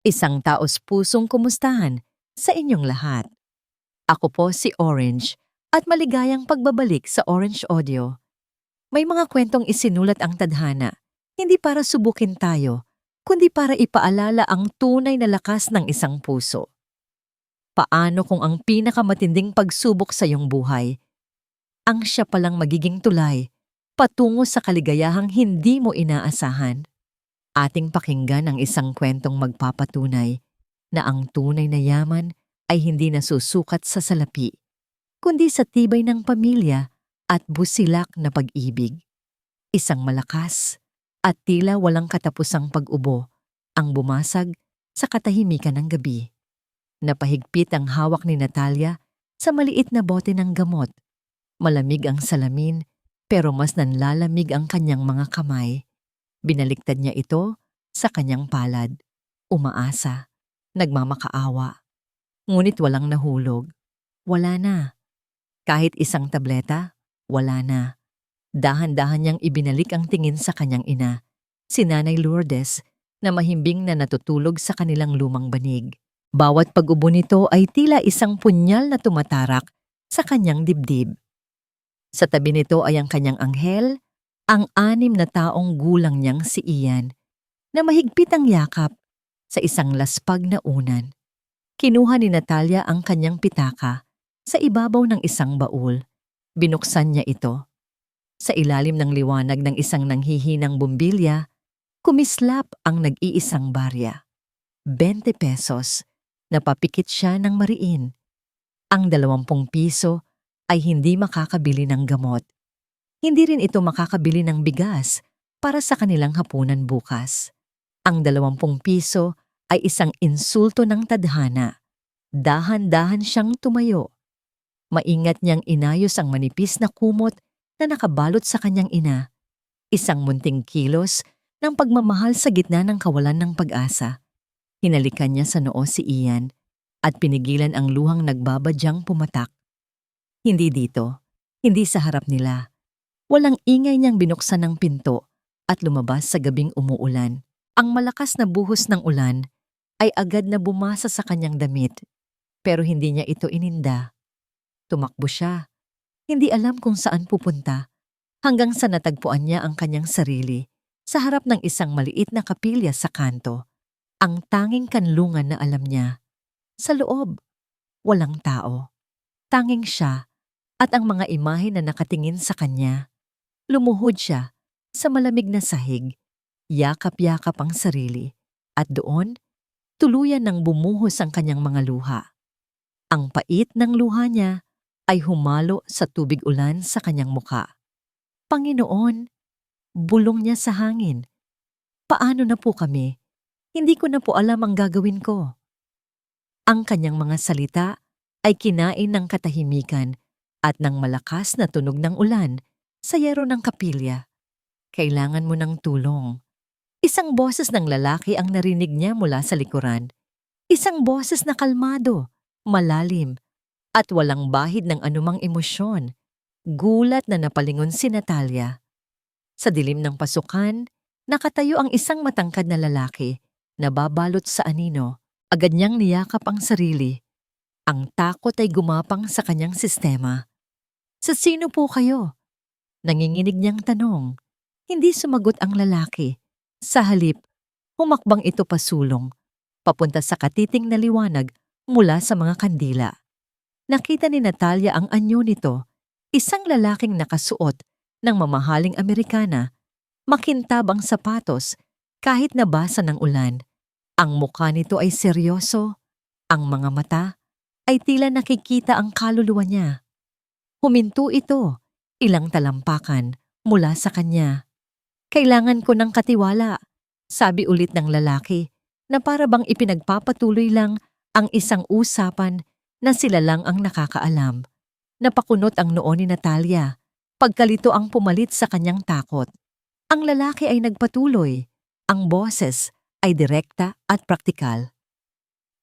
Isang taos-pusong kumustahan sa inyong lahat. Ako po si Orange at maligayang pagbabalik sa Orange Audio. May mga kwentong isinulat ang tadhana, hindi para subukin tayo, kundi para ipaalala ang tunay na lakas ng isang puso. Paano kung ang pinakamatinding pagsubok sa iyong buhay, ang siya palang magiging tulay, patungo sa kaligayahang hindi mo inaasahan? Ating pakinggan ang isang kwentong magpapatunay na ang tunay na yaman ay hindi nasusukat sa salapi, kundi sa tibay ng pamilya at busilak na pag-ibig. Isang malakas at tila walang katapusang pag-ubo ang bumasag sa katahimikan ng gabi. Napahigpit ang hawak ni Natalia sa maliit na bote ng gamot. Malamig ang salamin pero mas nanlalamig ang kanyang mga kamay. Binaliktad niya ito sa kanyang palad, umaasa, nagmamakaawa. Ngunit walang nahulog. Wala na. Kahit isang tableta, wala na. Dahan-dahan niyang ibinalik ang tingin sa kanyang ina, si Nanay Lourdes, na mahimbing na natutulog sa kanilang lumang banig. Bawat pag-ubo nito ay tila isang punyal na tumatarak sa kanyang dibdib. Sa tabi nito ay ang kanyang anghel, ang 6 na taong gulang niyang si Ian, na mahigpit ang yakap sa isang laspag na unan. Kinuha ni Natalia ang kanyang pitaka sa ibabaw ng isang baul. Binuksan niya ito. Sa ilalim ng liwanag ng isang nanghihinang bumbilya, kumislap ang nag-iisang barya. 20 pesos, napapikit siya ng mariin. Ang 20 piso ay hindi makakabili ng gamot. Hindi rin ito makakabili ng bigas para sa kanilang hapunan bukas. Ang 20 piso ay isang insulto ng tadhana. Dahan-dahan siyang tumayo. Maingat niyang inayos ang manipis na kumot na nakabalot sa kanyang ina. Isang munting kilos ng pagmamahal sa gitna ng kawalan ng pag-asa. Hinalikan niya sa noo si Ian at pinigilan ang luhang nagbabadyang pumatak. Hindi dito, hindi sa harap nila. Walang ingay niyang binuksan ng pinto at lumabas sa gabing umuulan. Ang malakas na buhos ng ulan ay agad na bumasa sa kanyang damit, pero hindi niya ito ininda. Tumakbo siya, hindi alam kung saan pupunta, hanggang sa natagpuan niya ang kanyang sarili sa harap ng isang maliit na kapilya sa kanto. Ang tanging kanlungan na alam niya. Sa loob, walang tao. Tanging siya at ang mga imahe na nakatingin sa kanya. Lumuhod siya sa malamig na sahig, yakap-yakap ang sarili, at doon, tuluyan ng bumuhos ang kanyang mga luha. Ang pait ng luha niya ay humalo sa tubig ulan sa kanyang muka. Panginoon, bulong niya sa hangin. Paano na po kami? Hindi ko na po alam ang gagawin ko. Ang kanyang mga salita ay kinain ng katahimikan at ng malakas na tunog ng ulan sa yero ng kapilya. Kailangan mo ng tulong. Isang boses ng lalaki ang narinig niya mula sa likuran. Isang boses na kalmado, malalim, at walang bahid ng anumang emosyon. Gulat na napalingon si Natalia. Sa dilim ng pasukan, nakatayo ang isang matangkad na lalaki na babalot sa anino. Agad niyang niyakap ang sarili. Ang takot ay gumapang sa kanyang sistema. Sa sino po kayo? Nanginginig niyang tanong. Hindi sumagot ang lalaki. Sa halip, humakbang ito pasulong, papunta sa katiting na liwanag mula sa mga kandila. Nakita ni Natalia ang anyo nito, isang lalaking nakasuot ng mamahaling Amerikana, makintab ang sapatos kahit nabasa ng ulan. Ang mukha nito ay seryoso, ang mga mata ay tila nakikita ang kaluluwa niya. Huminto ito, ilang talampakan mula sa kanya. Kailangan ko ng katiwala, sabi ulit ng lalaki na para bang ipinagpapatuloy lang ang isang usapan na sila lang ang nakakaalam. Napakunot ang noo ni Natalia, pagkalito ang pumalit sa kanyang takot. Ang lalaki ay nagpatuloy, ang boses ay direkta at praktikal.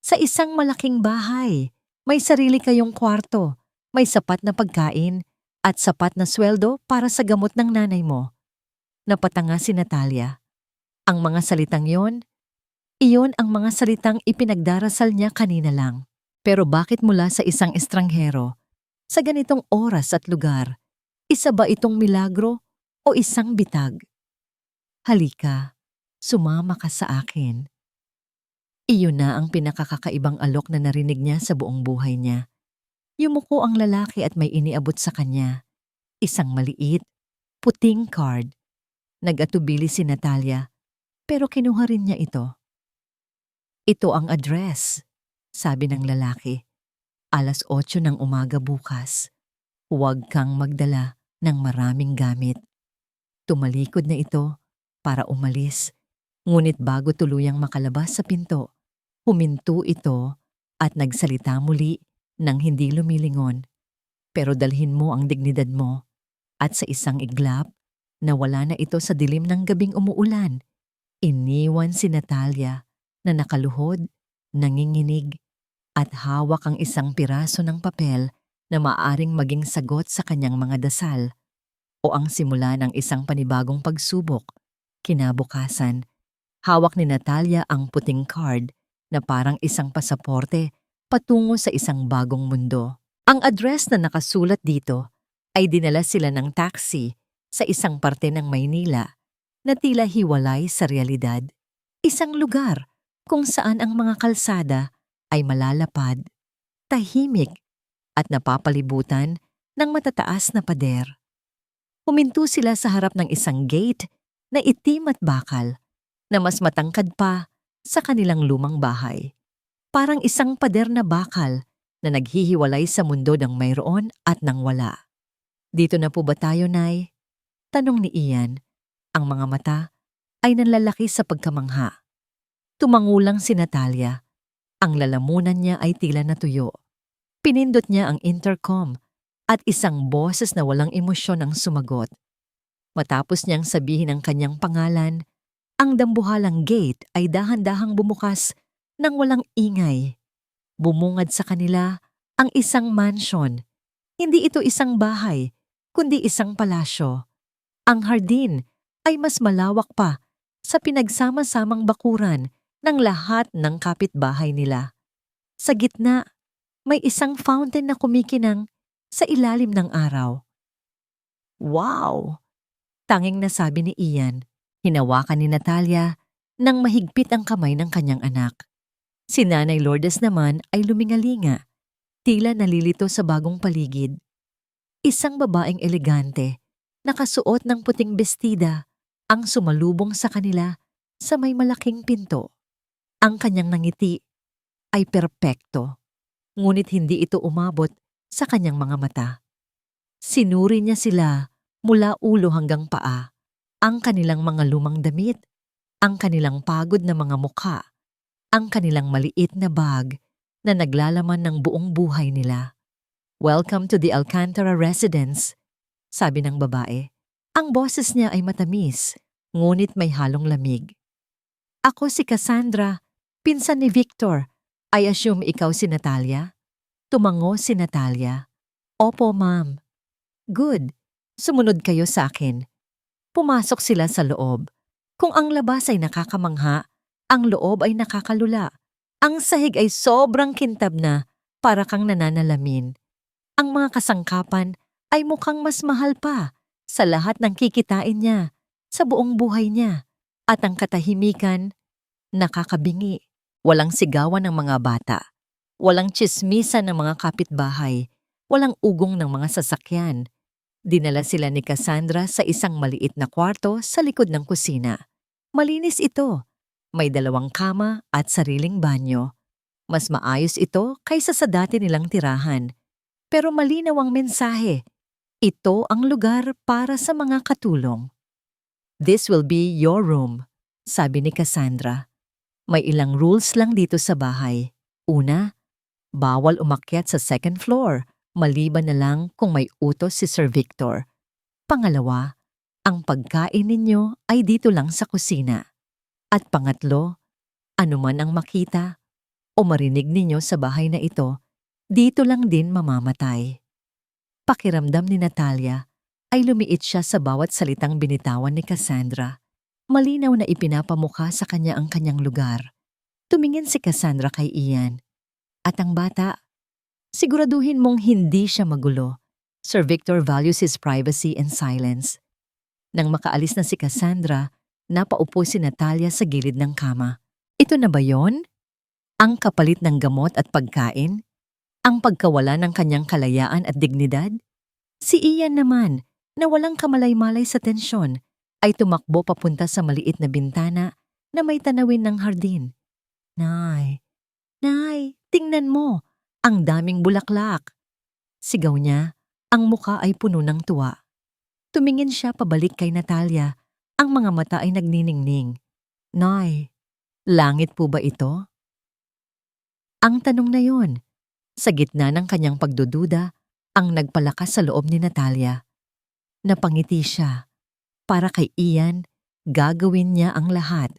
Sa isang malaking bahay, may sarili kayong kwarto, may sapat na pagkain, at sapat na sweldo para sa gamot ng nanay mo. Napatanga si Natalia. Ang mga salitang yon, Iyon ang mga salitang ipinagdarasal niya kanina lang. Pero bakit mula sa isang estranghero, sa ganitong oras at lugar, isa ba itong milagro o isang bitag? Halika, sumama ka sa akin. Iyon na ang pinakakakaibang alok na narinig niya sa buong buhay niya. Yumuko ang lalaki at may iniabot sa kanya. Isang maliit, puting card. Nag-atubili si Natalia, pero kinuha rin niya ito. Ito ang address, sabi ng lalaki. 8:00 ng umaga bukas. Huwag kang magdala ng maraming gamit. Tumalikod na ito para umalis, ngunit bago tuluyang makalabas sa pinto, huminto ito at nagsalita muli nang hindi lumilingon. Pero dalhin mo ang dignidad mo at sa isang iglap, nawala na ito sa dilim ng gabing umuulan. Iniwan si Natalia na nakaluhod, nanginginig, at hawak ang isang piraso ng papel na maaaring maging sagot sa kanyang mga dasal o ang simula ng isang panibagong pagsubok. Kinabukasan, hawak ni Natalia ang puting card na parang isang pasaporte patungo sa isang bagong mundo. Ang address na nakasulat dito ay dinala sila ng taxi sa isang parte ng Maynila na tila hiwalay sa realidad. Isang lugar kung saan ang mga kalsada ay malalapad, tahimik at napapalibutan ng matataas na pader. Huminto sila sa harap ng isang gate na itim at bakal na mas matangkad pa sa kanilang lumang bahay. Parang isang pader na bakal na naghihiwalay sa mundo ng mayroon at ng wala. Dito na po ba tayo, Nay? Tanong ni Ian. Ang mga mata ay nanlalaki sa pagkamangha. Tumangulang si Natalia. Ang lalamunan niya ay tila natuyo. Pinindot niya ang intercom at isang boses na walang emosyon ang sumagot. Matapos niyang sabihin ang kanyang pangalan, ang dambuhalang gate ay dahan-dahang bumukas nang walang ingay. Bumungad sa kanila ang isang mansion. Hindi ito isang bahay, kundi isang palasyo. Ang hardin ay mas malawak pa sa pinagsama-samang bakuran ng lahat ng kapitbahay nila. Sa gitna, may isang fountain na kumikinang sa ilalim ng araw. Wow! Tanging nasabi ni Ian. Hinawakan ni Natalia nang mahigpit ang kamay ng kanyang anak. Si Nanay Lourdes naman ay lumingalinga, tila nalilito sa bagong paligid. Isang babaeng elegante, nakasuot ng puting bestida, ang sumalubong sa kanila sa may malaking pinto. Ang kanyang nangiti ay perpekto, ngunit hindi ito umabot sa kanyang mga mata. Sinuri niya sila mula ulo hanggang paa, ang kanilang mga lumang damit, ang kanilang pagod na mga mukha, ang kanilang maliit na bag na naglalaman ng buong buhay nila. "Welcome to the Alcantara residence," sabi ng babae. Ang boses niya ay matamis, ngunit may halong lamig. "Ako si Cassandra, pinsan ni Victor. I assume ikaw si Natalia?" Tumango si Natalia. "Opo, ma'am." "Good. Sumunod kayo sa akin." Pumasok sila sa loob. Kung ang labas ay nakakamangha, ang loob ay nakakalula. Ang sahig ay sobrang kintab na, para kang nananalamin. Ang mga kasangkapan ay mukhang mas mahal pa sa lahat ng kikitain niya, sa buong buhay niya. At ang katahimikan, nakakabingi. Walang sigawan ng mga bata. Walang tsismisan ng mga kapitbahay. Walang ugong ng mga sasakyan. Dinala sila ni Cassandra sa isang maliit na kwarto sa likod ng kusina. Malinis ito. May 2 kama at sariling banyo. Mas maayos ito kaysa sa dati nilang tirahan. Pero malinaw ang mensahe. Ito ang lugar para sa mga katulong. "This will be your room," sabi ni Cassandra. May ilang rules lang dito sa bahay. Una, bawal umakyat sa 2nd floor, maliban na lang kung may utos si Sir Victor. Pangalawa, ang pagkain ninyo ay dito lang sa kusina. At pangatlo, anuman ang makita o marinig ninyo sa bahay na ito, dito lang din mamamatay. Pakiramdam ni Natalia ay lumiit siya sa bawat salitang binitawan ni Cassandra. Malinaw na ipinapamukha sa kanya ang kanyang lugar. Tumingin si Cassandra kay Ian. At ang bata, siguraduhin mong hindi siya magulo. Sir Victor values his privacy and silence. Nang makaalis na si Cassandra, napaupo si Natalia sa gilid ng kama. Ito na ba yon? Ang kapalit ng gamot at pagkain? Ang pagkawala ng kanyang kalayaan at dignidad? Si Ian naman, na walang kamalay-malay sa tensyon, ay tumakbo papunta sa maliit na bintana na may tanawin ng hardin. Nay, tingnan mo, ang daming bulaklak. Sigaw niya, ang muka ay puno ng tuwa. Tumingin siya pabalik kay Natalia, ang mga mata ay nagniningning. Nay, langit po ba ito? Ang tanong na yon, sa gitna ng kanyang pagdududa, ang nagpalakas sa loob ni Natalia. Napangiti siya. Para kay Ian, gagawin niya ang lahat.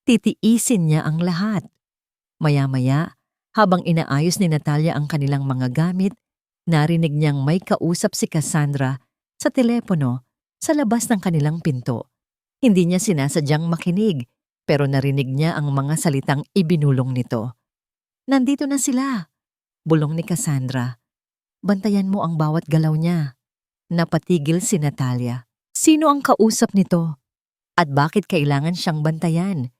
Titiisin niya ang lahat. Maya-maya, habang inaayos ni Natalia ang kanilang mga gamit, narinig niyang may kausap si Cassandra sa telepono sa labas ng kanilang pinto. Hindi niya sinasadyang makinig, pero narinig niya ang mga salitang ibinulong nito. Nandito na sila, bulong ni Cassandra. Bantayan mo ang bawat galaw niya. Napatigil si Natalia. Sino ang kausap nito? At bakit kailangan siyang bantayan?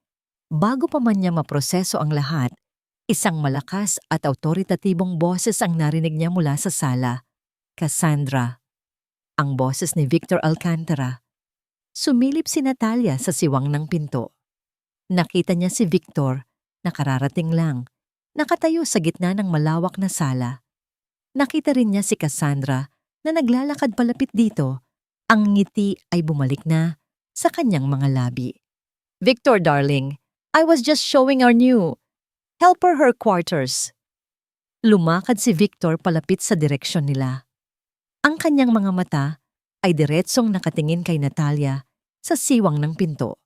Bago pa man niya maproseso ang lahat, isang malakas at autoritatibong boses ang narinig niya mula sa sala. Cassandra. Ang boses ni Victor Alcantara. Sumilip si Natalia sa siwang ng pinto. Nakita niya si Victor, nakararating lang, nakatayo sa gitna ng malawak na sala. Nakita rin niya si Cassandra na naglalakad palapit dito. Ang ngiti ay bumalik na sa kanyang mga labi. Victor, darling, I was just showing our new helper her quarters. Lumakad si Victor palapit sa direksyon nila. Ang kanyang mga mata ay diretsong nakatingin kay Natalia sa siwang ng pinto.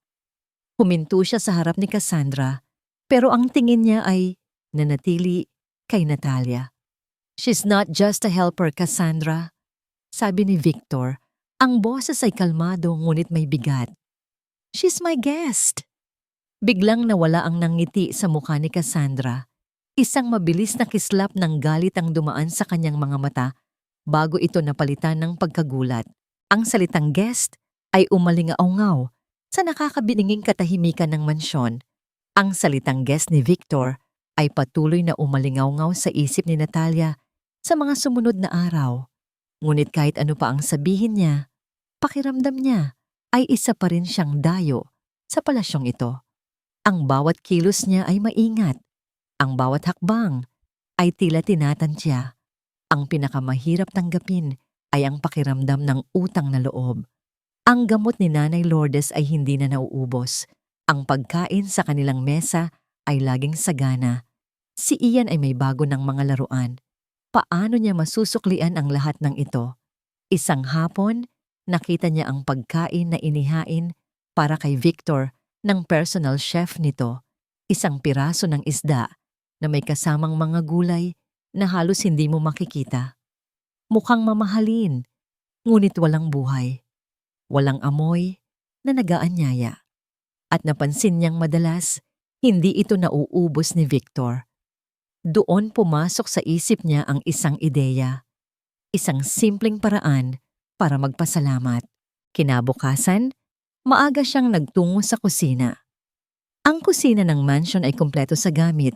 Huminto siya sa harap ni Cassandra, pero ang tingin niya ay nanatili kay Natalia. She's not just a helper, Cassandra. Sabi ni Victor, ang boses ay kalmado ngunit may bigat. She's my guest. Biglang nawala ang nangiti sa mukha ni Cassandra. Isang mabilis na kislap ng galit ang dumaan sa kanyang mga mata bago ito napalitan ng pagkagulat. Ang salitang guest ay umalingaw-ngaw sa nakakabininging katahimikan ng mansyon. Ang salitang guest ni Victor ay patuloy na umalingaw-ngaw sa isip ni Natalia sa mga sumunod na araw. Ngunit kahit ano pa ang sabihin niya, pakiramdam niya ay isa pa rin siyang dayo sa palasyong ito. Ang bawat kilos niya ay maingat. Ang bawat hakbang ay tila tinatantya. Ang pinakamahirap tanggapin ay ang pakiramdam ng utang na loob. Ang gamot ni Nanay Lourdes ay hindi na nauubos. Ang pagkain sa kanilang mesa ay laging sagana. Si Ian ay may bago ng mga laruan. Paano niya masusuklian ang lahat ng ito? Isang hapon, nakita niya ang pagkain na inihain para kay Victor ng personal chef nito. Isang piraso ng isda na may kasamang mga gulay na halos hindi mo makikita. Mukhang mamahalin, ngunit walang buhay. Walang amoy na nagaanyaya. At napansin niyang madalas, hindi ito nauubos ni Victor. Doon pumasok sa isip niya ang isang ideya. Isang simpleng paraan para magpasalamat. Kinabukasan, maaga siyang nagtungo sa kusina. Ang kusina ng mansion ay kumpleto sa gamit.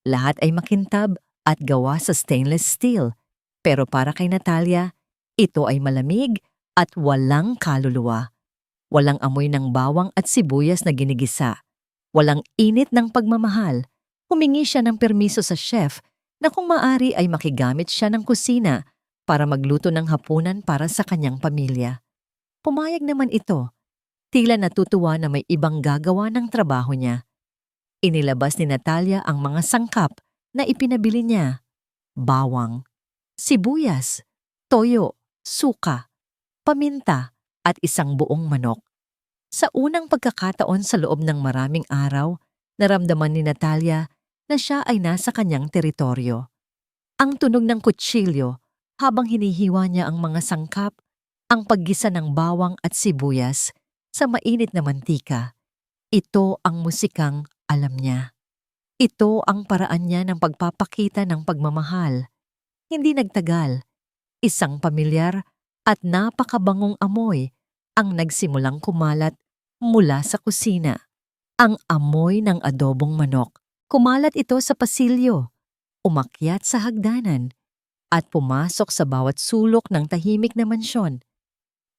Lahat ay makintab at gawa sa stainless steel. Pero para kay Natalia, ito ay malamig at walang kaluluwa. Walang amoy ng bawang at sibuyas na ginigisa. Walang init ng pagmamahal. Humingi siya ng permiso sa chef na kung maari ay makigamit siya ng kusina para magluto ng hapunan para sa kanyang pamilya. Pumayag naman ito. Tila natutuwa na may ibang gagawa ng trabaho niya. Inilabas ni Natalia ang mga sangkap na ipinabili niya. Bawang, sibuyas, toyo, suka, paminta at isang buong manok. Sa unang pagkakataon sa loob ng maraming araw, naramdaman ni Natalia na siya ay nasa kanyang teritoryo. Ang tunog ng kutsilyo habang hinihiwa niya ang mga sangkap, ang paggisa ng bawang at sibuyas sa mainit na mantika. Ito ang musikang alam niya. Ito ang paraan niya ng pagpapakita ng pagmamahal. Hindi nagtagal, isang pamilyar at napakabangong amoy ang nagsimulang kumalat mula sa kusina. Ang amoy ng adobong manok. Kumalat ito sa pasilyo, umakyat sa hagdanan, at pumasok sa bawat sulok ng tahimik na mansyon.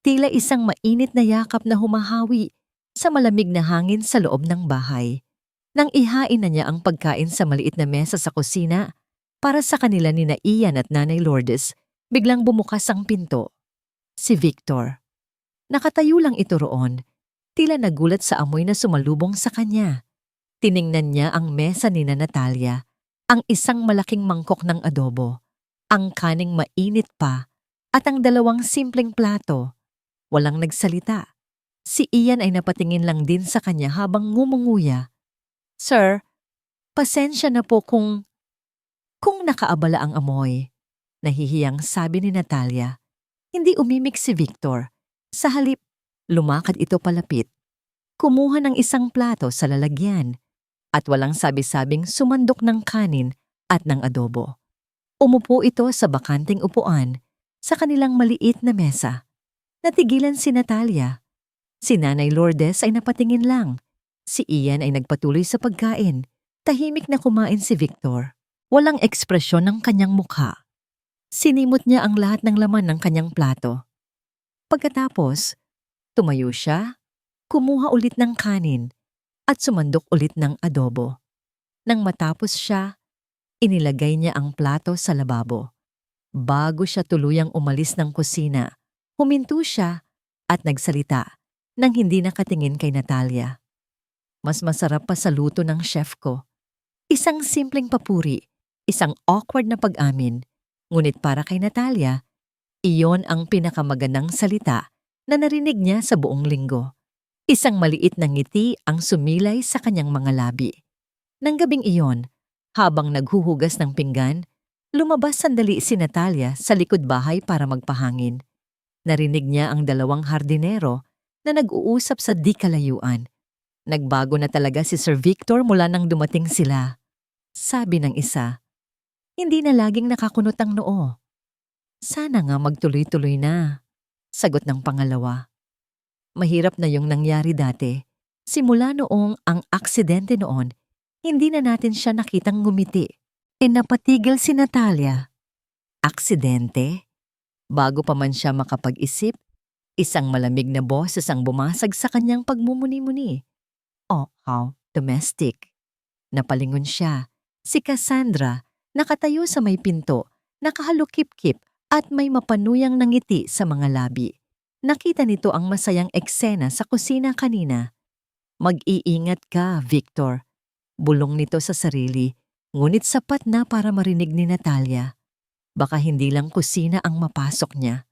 Tila isang mainit na yakap na humahawi sa malamig na hangin sa loob ng bahay. Nang ihain na niya ang pagkain sa maliit na mesa sa kusina, para sa kanila ni na Ian at Nanay Lourdes, biglang bumukas ang pinto. Si Victor. Nakatayo lang ito roon, tila nagulat sa amoy na sumalubong sa kanya. Tiningnan niya ang mesa ni na Natalia, ang isang malaking mangkok ng adobo, ang kaning mainit pa, at ang dalawang simpleng plato. Walang nagsalita. Si Ian ay napatingin lang din sa kanya habang ngumunguya. "Sir, pasensya na po kung nakaabala ang amoy." Nahihiyang sabi ni Natalia. Hindi umimik si Victor. Sa halip, lumakad ito palapit. Kumuha ng isang plato sa lalagyan at walang sabi-sabing sumandok ng kanin at ng adobo. Umupo ito sa bakanting upuan sa kanilang maliit na mesa. Natigilan si Natalia. Si Nanay Lourdes ay napatingin lang. Si Ian ay nagpatuloy sa pagkain. Tahimik na kumain si Victor. Walang ekspresyon ng kanyang mukha. Sinimot niya ang lahat ng laman ng kanyang plato. Pagkatapos, tumayo siya, kumuha ulit ng kanin, at sumandok ulit ng adobo. Nang matapos siya, inilagay niya ang plato sa lababo. Bago siya tuluyang umalis ng kusina, huminto siya at nagsalita nang hindi nakatingin kay Natalia. "Mas masarap pa sa luto ng chef ko." Isang simpleng papuri, isang awkward na pag-amin, ngunit para kay Natalia, iyon ang pinakamagandang salita na narinig niya sa buong linggo. Isang maliit na ngiti ang sumilay sa kanyang mga labi. Nang gabing iyon, habang naghuhugas ng pinggan, lumabas sandali si Natalia sa likod bahay para magpahangin. Narinig niya ang dalawang hardinero na nag-uusap sa di kalayuan. "Nagbago na talaga si Sir Victor mula nang dumating sila," sabi ng isa. "Hindi na laging nakakunot ang noo." "Sana nga magtuloy-tuloy na," sagot ng pangalawa. "Mahirap na yung nangyari dati. Simula noong ang aksidente noon, hindi na natin siya nakitang ngumiti." Napatigil si Natalia. Aksidente? Bago pa man siya makapag-isip, isang malamig na boses ang bumasag sa kanyang pagmumuni-muni. "Oh, how domestic." Napalingon siya. Si Cassandra, nakatayo sa may pinto, nakahalukip-kip at may mapanuyang nangiti sa mga labi. Nakita nito ang masayang eksena sa kusina kanina. "Mag-iingat ka, Victor." Bulong nito sa sarili, ngunit sapat na para marinig ni Natalia. Baka hindi lang kusina ang mapasok niya.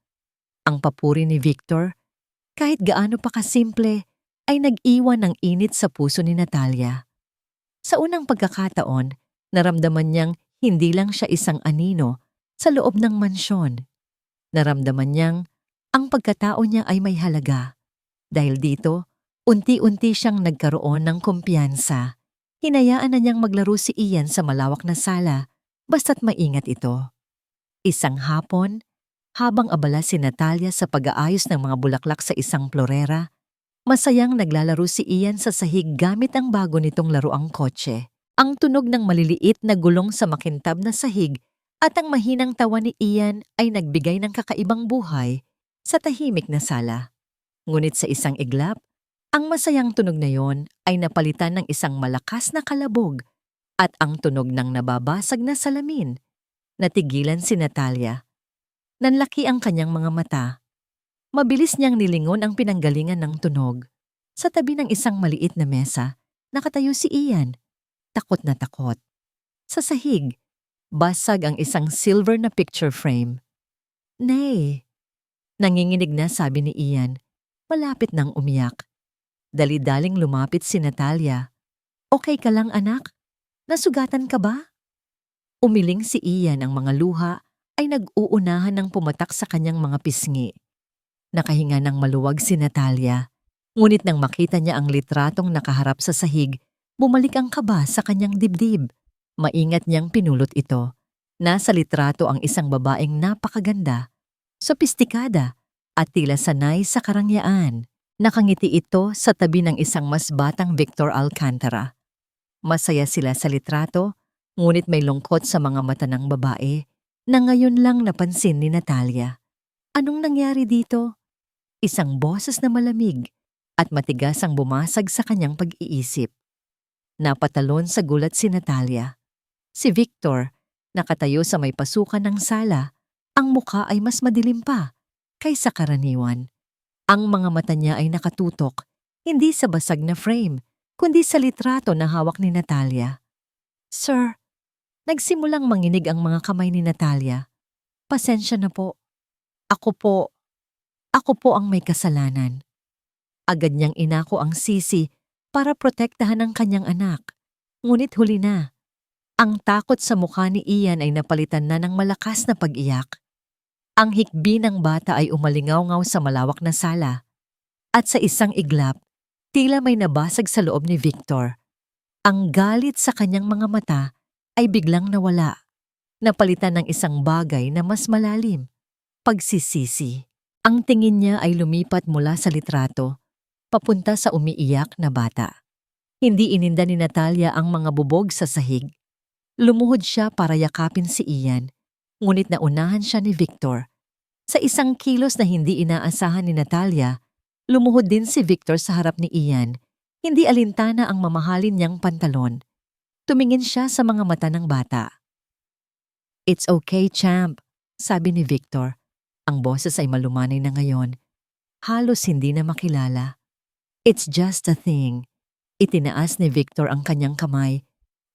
Ang papuri ni Victor, kahit gaano pa kasimple, ay nag-iwan ng init sa puso ni Natalia. Sa unang pagkakataon, naramdaman niyang hindi lang siya isang anino sa loob ng mansyon. Naramdaman niyang ang pagkatao niya ay may halaga. Dahil dito, unti-unti siyang nagkaroon ng kumpiyansa. Hinayaan na niyang maglaro si Ian sa malawak na sala, basta't maingat ito. Isang hapon, habang abala si Natalia sa pag-aayos ng mga bulaklak sa isang florera, masayang naglalaro si Ian sa sahig gamit ang bago nitong laruang kotse. Ang tunog ng maliliit na gulong sa makintab na sahig at ang mahinang tawa ni Ian ay nagbigay ng kakaibang buhay sa tahimik na sala. Ngunit sa isang iglap, ang masayang tunog na yon ay napalitan ng isang malakas na kalabog at ang tunog ng nababasag na salamin. Natigilan si Natalia. Nanlaki ang kanyang mga mata. Mabilis niyang nilingon ang pinanggalingan ng tunog. Sa tabi ng isang maliit na mesa, nakatayo si Ian. Takot na takot. Sa sahig, basag ang isang silver na picture frame. "Nay," nanginginig na sabi ni Ian, malapit nang umiyak. Dali-daling lumapit si Natalia. "Okay ka lang, anak? Nasugatan ka ba?" Umiling si Ian, ang mga luha ay nag-uunahan ng pumatak sa kanyang mga pisngi. Nakahinga ng maluwag si Natalia, ngunit nang makita niya ang litratong nakaharap sa sahig, Bumalik ang kaba sa kanyang dibdib. Maingat niyang pinulot ito. Nasa litrato ang isang babaeng napakaganda, sopistikada, at tila sanay sa karangyaan. Nakangiti ito sa tabi ng isang mas batang Victor Alcantara. Masaya sila sa litrato, ngunit may lungkot sa mga mata ng babae na ngayon lang napansin ni Natalia. Anong nangyari dito? Isang boses na malamig at matigas ang bumasag sa kanyang pag-iisip. Napatalon sa gulat si Natalia. Si Victor, nakatayo sa may pasukan ng sala, ang mukha ay mas madilim pa kaysa karaniwan. Ang mga mata niya ay nakatutok, hindi sa basag na frame, kundi sa litrato na hawak ni Natalia. Sir, nagsimulang manginig ang mga kamay ni Natalia. Pasensya na po. Ako po ang may kasalanan. Agad niyang inako ang sisi para protektahan ang kanyang anak. Ngunit huli na. Ang takot sa mukha ni Ian ay napalitan na ng malakas na pag-iyak. Ang hikbi ng bata ay umalingaw-ngaw sa malawak na sala. At sa isang iglap, tila may nabasag sa loob ni Victor. Ang galit sa kanyang mga mata ay biglang nawala. Napalitan ng isang bagay na mas malalim. Pagsisisi. Ang tingin niya ay lumipat mula sa litrato, papunta sa umiiyak na bata. Hindi ininda ni Natalia ang mga bubog sa sahig. Lumuhod siya para yakapin si Ian, ngunit naunahan siya ni Victor. Sa isang kilos na hindi inaasahan ni Natalia, lumuhod din si Victor sa harap ni Ian. Hindi alintana ang mamahalin niyang pantalon. Tumingin siya sa mga mata ng bata. "It's okay, champ," sabi ni Victor. Ang boses ay malumanay na ngayon. Halos hindi na makilala. "It's just a thing." Itinaas ni Victor ang kanyang kamay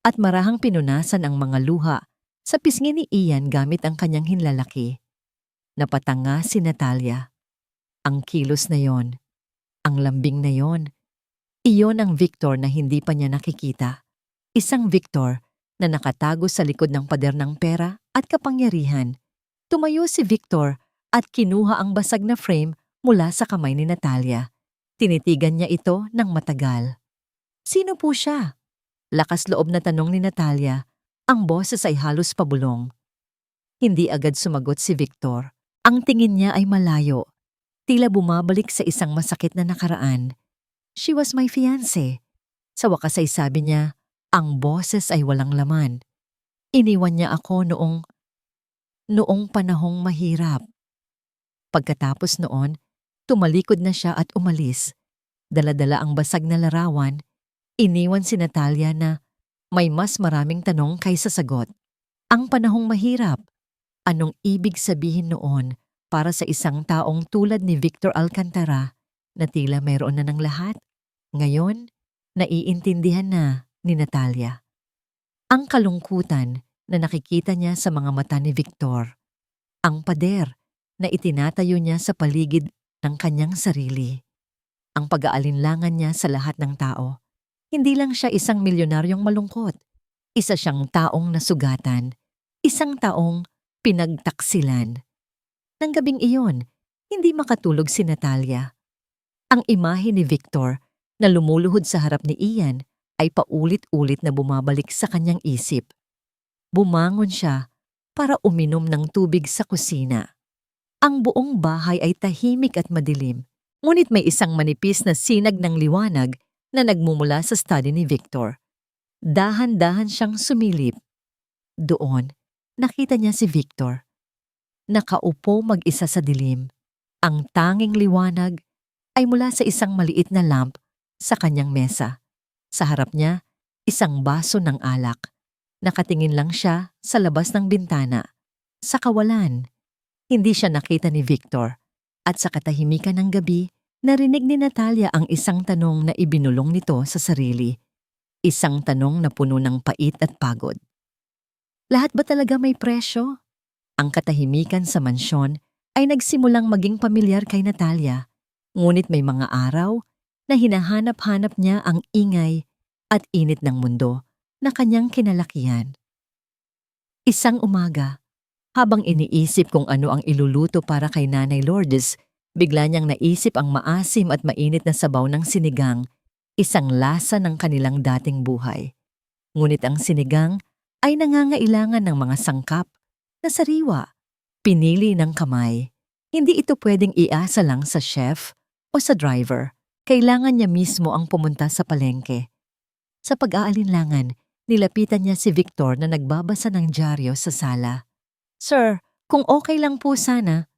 at marahang pinunasan ang mga luha sa pisngi ni Ian gamit ang kanyang hinlalaki. Napatanga si Natalia. Ang kilos na yon, ang lambing na yon, iyon ang Victor na hindi pa niya nakikita. Isang Victor na nakatago sa likod ng pader ng pera at kapangyarihan. Tumayo si Victor at kinuha ang basag na frame mula sa kamay ni Natalia. Tinitigan niya ito ng matagal. "Sino po siya?" Lakas loob na tanong ni Natalia. Ang boses ay halos pabulong. Hindi agad sumagot si Victor. Ang tingin niya ay malayo. Tila bumabalik sa isang masakit na nakaraan. "She was my fiancé." Sa wakas ay sabi niya, ang boses ay walang laman. "Iniwan niya ako noong panahong mahirap." Pagkatapos noon, tumalikod na siya at umalis. Dala-dala ang basag na larawan. Iniwan si Natalia na may mas maraming tanong kaysa sagot. Ang panahong mahirap. Anong ibig sabihin noon para sa isang taong tulad ni Victor Alcantara na tila mayroon na ng lahat? Ngayon, naiintindihan na ni Natalia. Ang kalungkutan na nakikita niya sa mga mata ni Victor. Ang pader na itinatayo niya sa paligid ng kanyang sarili. Ang pag-aalinlangan niya sa lahat ng tao. Hindi lang siya isang milyonaryong malungkot. Isa siyang taong nasugatan. Isang taong pinagtaksilan. Nang gabing iyon, hindi makatulog si Natalia. Ang imahe ni Victor na lumuluhod sa harap ni Ian ay paulit-ulit na bumabalik sa kanyang isip. Bumangon siya para uminom ng tubig sa kusina. Ang buong bahay ay tahimik at madilim, ngunit may isang manipis na sinag ng liwanag na nagmumula sa study ni Victor. Dahan-dahan siyang sumilip. Doon, nakita niya si Victor. Nakaupo mag-isa sa dilim. Ang tanging liwanag ay mula sa isang maliit na lamp sa kanyang mesa. Sa harap niya, isang baso ng alak. Nakatingin lang siya sa labas ng bintana. Sa kawalan, hindi siya nakita ni Victor. At sa katahimikan ng gabi, narinig ni Natalia ang isang tanong na ibinulong nito sa sarili. Isang tanong na puno ng pait at pagod. Lahat ba talaga may presyo? Ang katahimikan sa mansyon ay nagsimulang maging pamilyar kay Natalia, ngunit may mga araw na hinahanap-hanap niya ang ingay at init ng mundo na kanyang kinalakihan. Isang umaga, habang iniisip kung ano ang iluluto para kay Nanay Lourdes, bigla niyang naisip ang maasim at mainit na sabaw ng sinigang isang lasa ng kanilang dating buhay. Ngunit ang sinigang ay nangangailangan ng mga sangkap na sariwa, pinili ng kamay. Hindi ito pwedeng iasa lang sa chef o sa driver. Kailangan niya mismo ang pumunta sa palengke. Sa pag-aalinlangan, nilapitan niya si Victor na nagbabasa ng dyaryo sa sala. "Sir, kung okay lang po sana."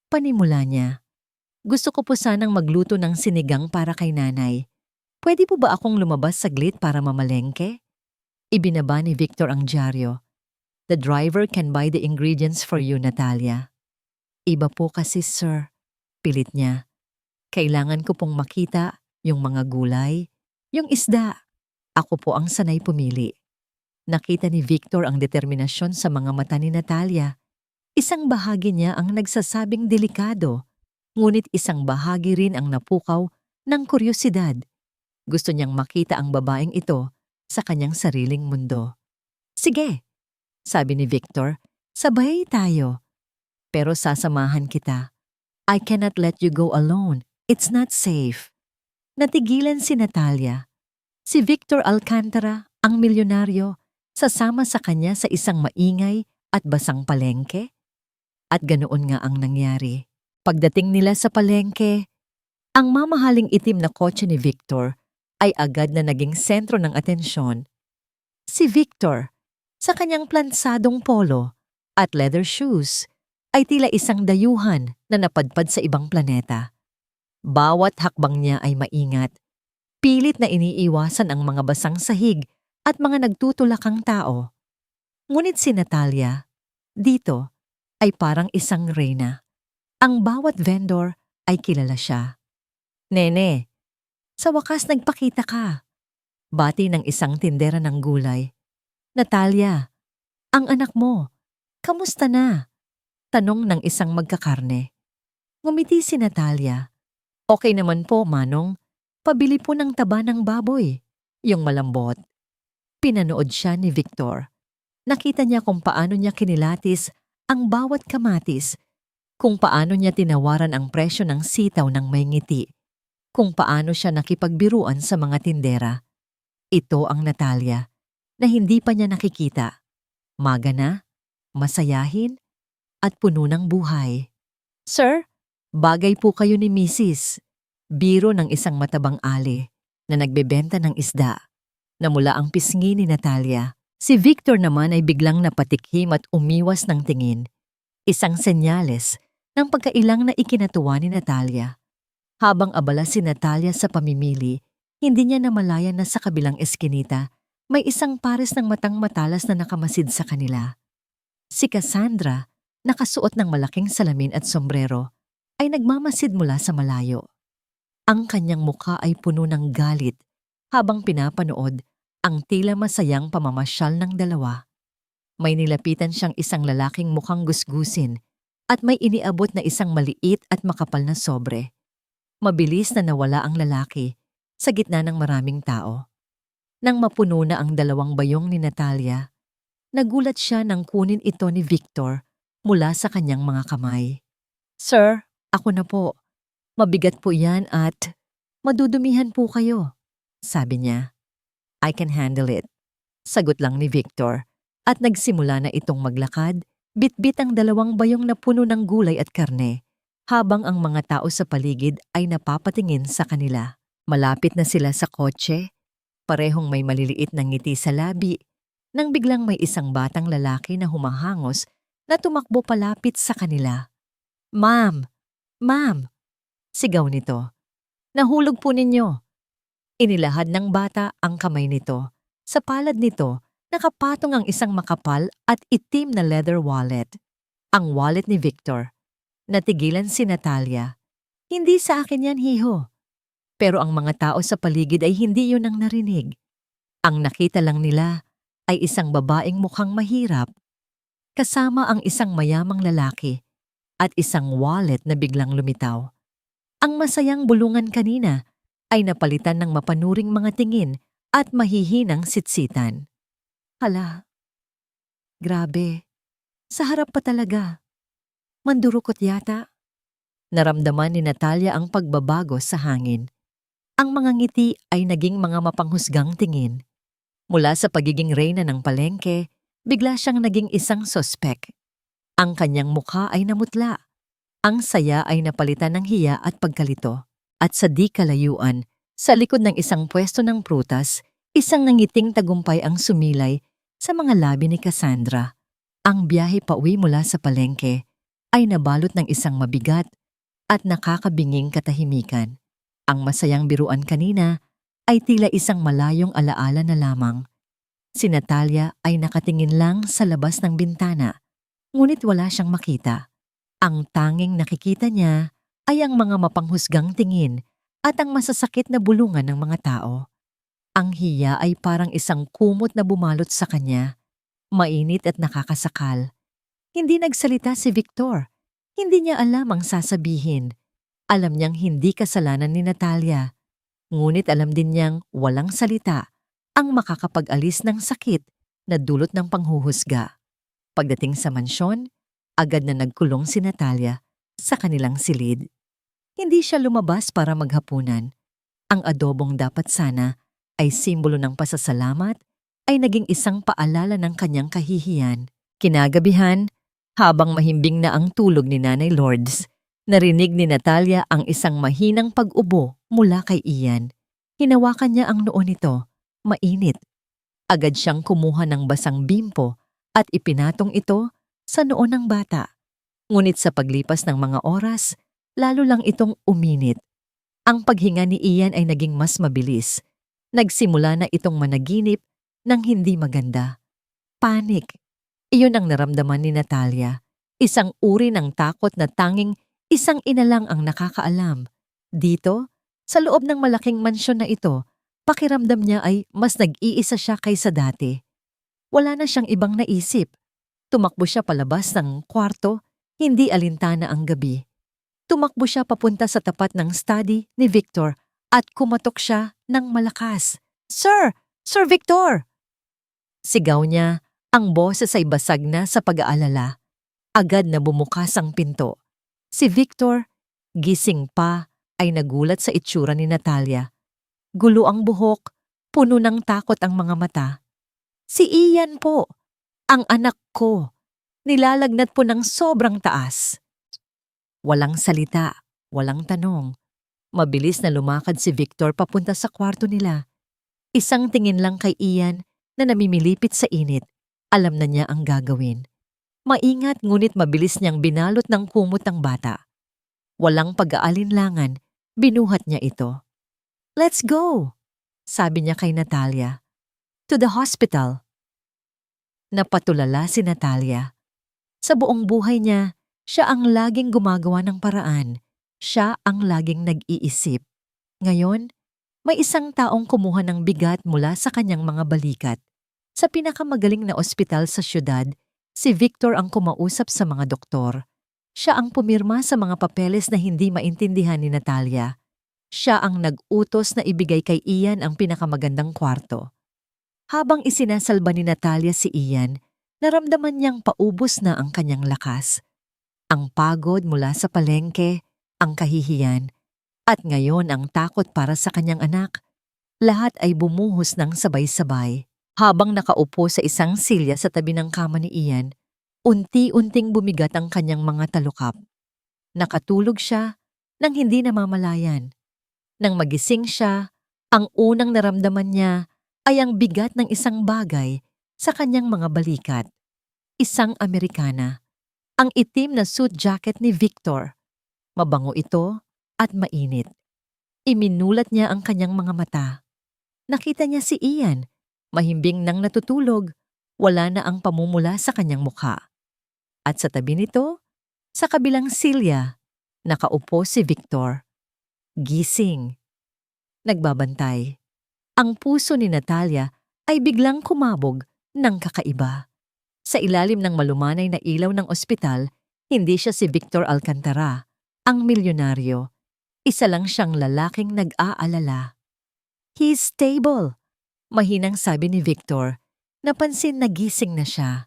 Panimula niya. "Gusto ko po sanang magluto ng sinigang para kay nanay. Pwede po ba akong lumabas saglit para mamalengke?" Ibinaba ni Victor ang dyaryo. "The driver can buy the ingredients for you, Natalia." "Iba po kasi, sir." Pilit niya. "Kailangan ko pong makita yung mga gulay, yung isda. Ako po ang sanay pumili." Nakita ni Victor ang determinasyon sa mga mata ni Natalia. Isang bahagi niya ang nagsasabing delikado, ngunit isang bahagi rin ang napukaw ng kuryosidad. Gusto niyang makita ang babaeng ito sa kanyang sariling mundo. "Sige," sabi ni Victor, "sabay tayo. Pero sasamahan kita. I cannot let you go alone. It's not safe." Natigilan si Natalia. Si Victor Alcantara, ang milyonaryo, sasama sa kanya sa isang maingay at basang palengke? At ganoon nga ang nangyari. Pagdating nila sa palengke, ang mamahaling itim na kotse ni Victor ay agad na naging sentro ng atensyon. Si Victor, sa kanyang plansadong polo at leather shoes, ay tila isang dayuhan na napadpad sa ibang planeta. Bawat hakbang niya ay maingat. Pilit na iniiwasan ang mga basang sahig at mga nagtutulakang tao. Ngunit si Natalia, dito, ay parang isang reyna. Ang bawat vendor ay kilala siya. "Nene, sa wakas nagpakita ka." Bati ng isang tindera ng gulay. "Natalia, ang anak mo, kamusta na?" Tanong ng isang magkakarne. Ngumiti si Natalia. "Okay naman po, Manong. Pabili po ng taba ng baboy, yung malambot." Pinanood siya ni Victor. Nakita niya kung paano niya kinilatis ang bawat kamatis, kung paano niya tinawaran ang presyo ng sitaw ng may ngiti, kung paano siya nakipagbiruan sa mga tindera. Ito ang Natalia na hindi pa niya nakikita. Magana, masayahin, at puno ng buhay. "Sir, bagay po kayo ni Mrs." Biro ng isang matabang ali na nagbebenta ng isda. Namula ang pisngi ni Natalia. Si Victor naman ay biglang napatikhim at umiwas ng tingin. Isang senyales ng pagkailang na ikinatuwa ni Natalia. Habang abala si Natalia sa pamimili, hindi niya namalayan na sa kabilang eskinita may isang pares ng matang matalas na nakamasid sa kanila. Si Cassandra, nakasuot ng malaking salamin at sombrero, ay nagmamasid mula sa malayo. Ang kanyang mukha ay puno ng galit habang pinapanood ang tila masayang pamamasyal ng dalawa. May nilapitan siyang isang lalaking mukhang gusgusin at may iniabot na isang maliit at makapal na sobre. Mabilis na nawala ang lalaki sa gitna ng maraming tao. Nang mapuno na ang dalawang bayong ni Natalia, nagulat siya nang kunin ito ni Victor mula sa kanyang mga kamay. "Sir, ako na po. Mabigat po yan at madudumihan po kayo," sabi niya. "I can handle it," sagot lang ni Victor at nagsimula na itong maglakad, bitbit ang dalawang bayong na puno ng gulay at karne, habang ang mga tao sa paligid ay napapatingin sa kanila. Malapit na sila sa kotse, parehong may maliliit na ngiti sa labi, nang biglang may isang batang lalaki na humahangos na tumakbo palapit sa kanila. "Ma'am! Ma'am!" sigaw nito. "Nahulog po ninyo." Inilahad ng bata ang kamay nito. Sa palad nito, nakapatong ang isang makapal at itim na leather wallet. Ang wallet ni Victor. Natigilan si Natalia. "Hindi sa akin yan, hiho." Pero ang mga tao sa paligid ay hindi yun ang narinig. Ang nakita lang nila ay isang babaeng mukhang mahirap, kasama ang isang mayamang lalaki at isang wallet na biglang lumitaw. Ang masayang bulungan kanina ay napalitan ng mapanuring mga tingin at mahihinang sitsitan. Hala, grabe, sa harap pa talaga. Mandurukot yata. Naramdaman ni Natalia ang pagbabago sa hangin. Ang mga ngiti ay naging mga mapanghusgang tingin. Mula sa pagiging reyna ng palengke, bigla siyang naging isang sospek. Ang kanyang mukha ay namutla. Ang saya ay napalitan ng hiya at pagkalito. At sa di kalayuan, sa likod ng isang pwesto ng prutas, isang nangiting tagumpay ang sumilay sa mga labi ni Cassandra. Ang biyahe pauwi mula sa palengke ay nabalot ng isang mabigat at nakakabinging katahimikan. Ang masayang biruan kanina ay tila isang malayong alaala na lamang. Si Natalia ay nakatingin lang sa labas ng bintana, ngunit wala siyang makita. Ang tanging nakikita niya ay ang mga mapanghusgang tingin at ang masasakit na bulungan ng mga tao. Ang hiya ay parang isang kumot na bumalot sa kanya, mainit at nakakasakal. Hindi nagsalita si Victor. Hindi niya alam ang sasabihin. Alam niyang hindi kasalanan ni Natalia. Ngunit alam din niyang walang salita ang makakapag-alis ng sakit na dulot ng panghuhusga. Pagdating sa mansyon, agad na nagkulong si Natalia sa kanilang silid. Hindi siya lumabas para maghapunan. Ang adobong dapat sana ay simbolo ng pasasalamat ay naging isang paalala ng kanyang kahihiyan. Kinagabihan, habang mahimbing na ang tulog ni Nanay Lourdes, narinig ni Natalia ang isang mahinang pag-ubo mula kay Ian. Hinawakan niya ang noo nito, mainit. Agad siyang kumuha ng basang bimpo at ipinatong ito sa noo ng bata. Ngunit sa paglipas ng mga oras, lalo lang itong uminit. Ang paghinga ni Ian ay naging mas mabilis. Nagsimula na itong managinip ng hindi maganda. Panik. Iyon ang naramdaman ni Natalia. Isang uri ng takot na tanging isang ina lang ang nakakaalam. Dito, sa loob ng malaking mansyon na ito, pakiramdam niya ay mas nag-iisa siya kaysa dati. Wala na siyang ibang naisip. Tumakbo siya palabas ng kwarto, hindi alintana ang gabi. Tumakbo siya papunta sa tapat ng study ni Victor at kumatok siya ng malakas. "Sir! Sir Victor!" Sigaw niya, ang boses ay basag na sa pag-aalala. Agad na bumukas ang pinto. Si Victor, gising pa, ay nagulat sa itsura ni Natalia. Gulo ang buhok, puno ng takot ang mga mata. "Si Ian po, ang anak ko. Nilalagnat po ng sobrang taas." Walang salita, walang tanong. Mabilis na lumakad si Victor papunta sa kwarto nila. Isang tingin lang kay Ian na namimilipit sa init. Alam na niya ang gagawin. Maingat ngunit mabilis niyang binalot ng kumot ang bata. Walang pag-aalinlangan, binuhat niya ito. "Let's go," sabi niya kay Natalia. "To the hospital." Napatulala si Natalia. Sa buong buhay niya, siya ang laging gumagawa ng paraan. Siya ang laging nag-iisip. Ngayon, may isang taong kumuha ng bigat mula sa kanyang mga balikat. Sa pinakamagaling na ospital sa syudad, si Victor ang kumausap sa mga doktor. Siya ang pumirma sa mga papeles na hindi maintindihan ni Natalia. Siya ang nag-utos na ibigay kay Ian ang pinakamagandang kwarto. Habang isinasalba ni Natalia si Ian, naramdaman niyang paubos na ang kanyang lakas. Ang pagod mula sa palengke, ang kahihiyan, at ngayon ang takot para sa kanyang anak. Lahat ay bumuhos ng sabay-sabay. Habang nakaupo sa isang silya sa tabi ng kama ni Ian, unti-unting bumigat ang kanyang mga talukap. Nakatulog siya nang hindi namamalayan. Nang magising siya, ang unang naramdaman niya ay ang bigat ng isang bagay sa kanyang mga balikat. Isang Amerikana. Ang itim na suit jacket ni Victor. Mabango ito at mainit. Iminulat niya ang kanyang mga mata. Nakita niya si Ian. Mahimbing nang natutulog, wala na ang pamumula sa kanyang mukha. At sa tabi nito, sa kabilang silya, nakaupo si Victor. Gising. Nagbabantay. Ang puso ni Natalia ay biglang kumabog ng kakaiba. Sa ilalim ng malumanay na ilaw ng ospital, hindi siya si Victor Alcantara, ang milyonaryo. Isa lang siyang lalaking nag-aalala. "He's stable," mahinang sabi ni Victor. Napansin na gising na siya.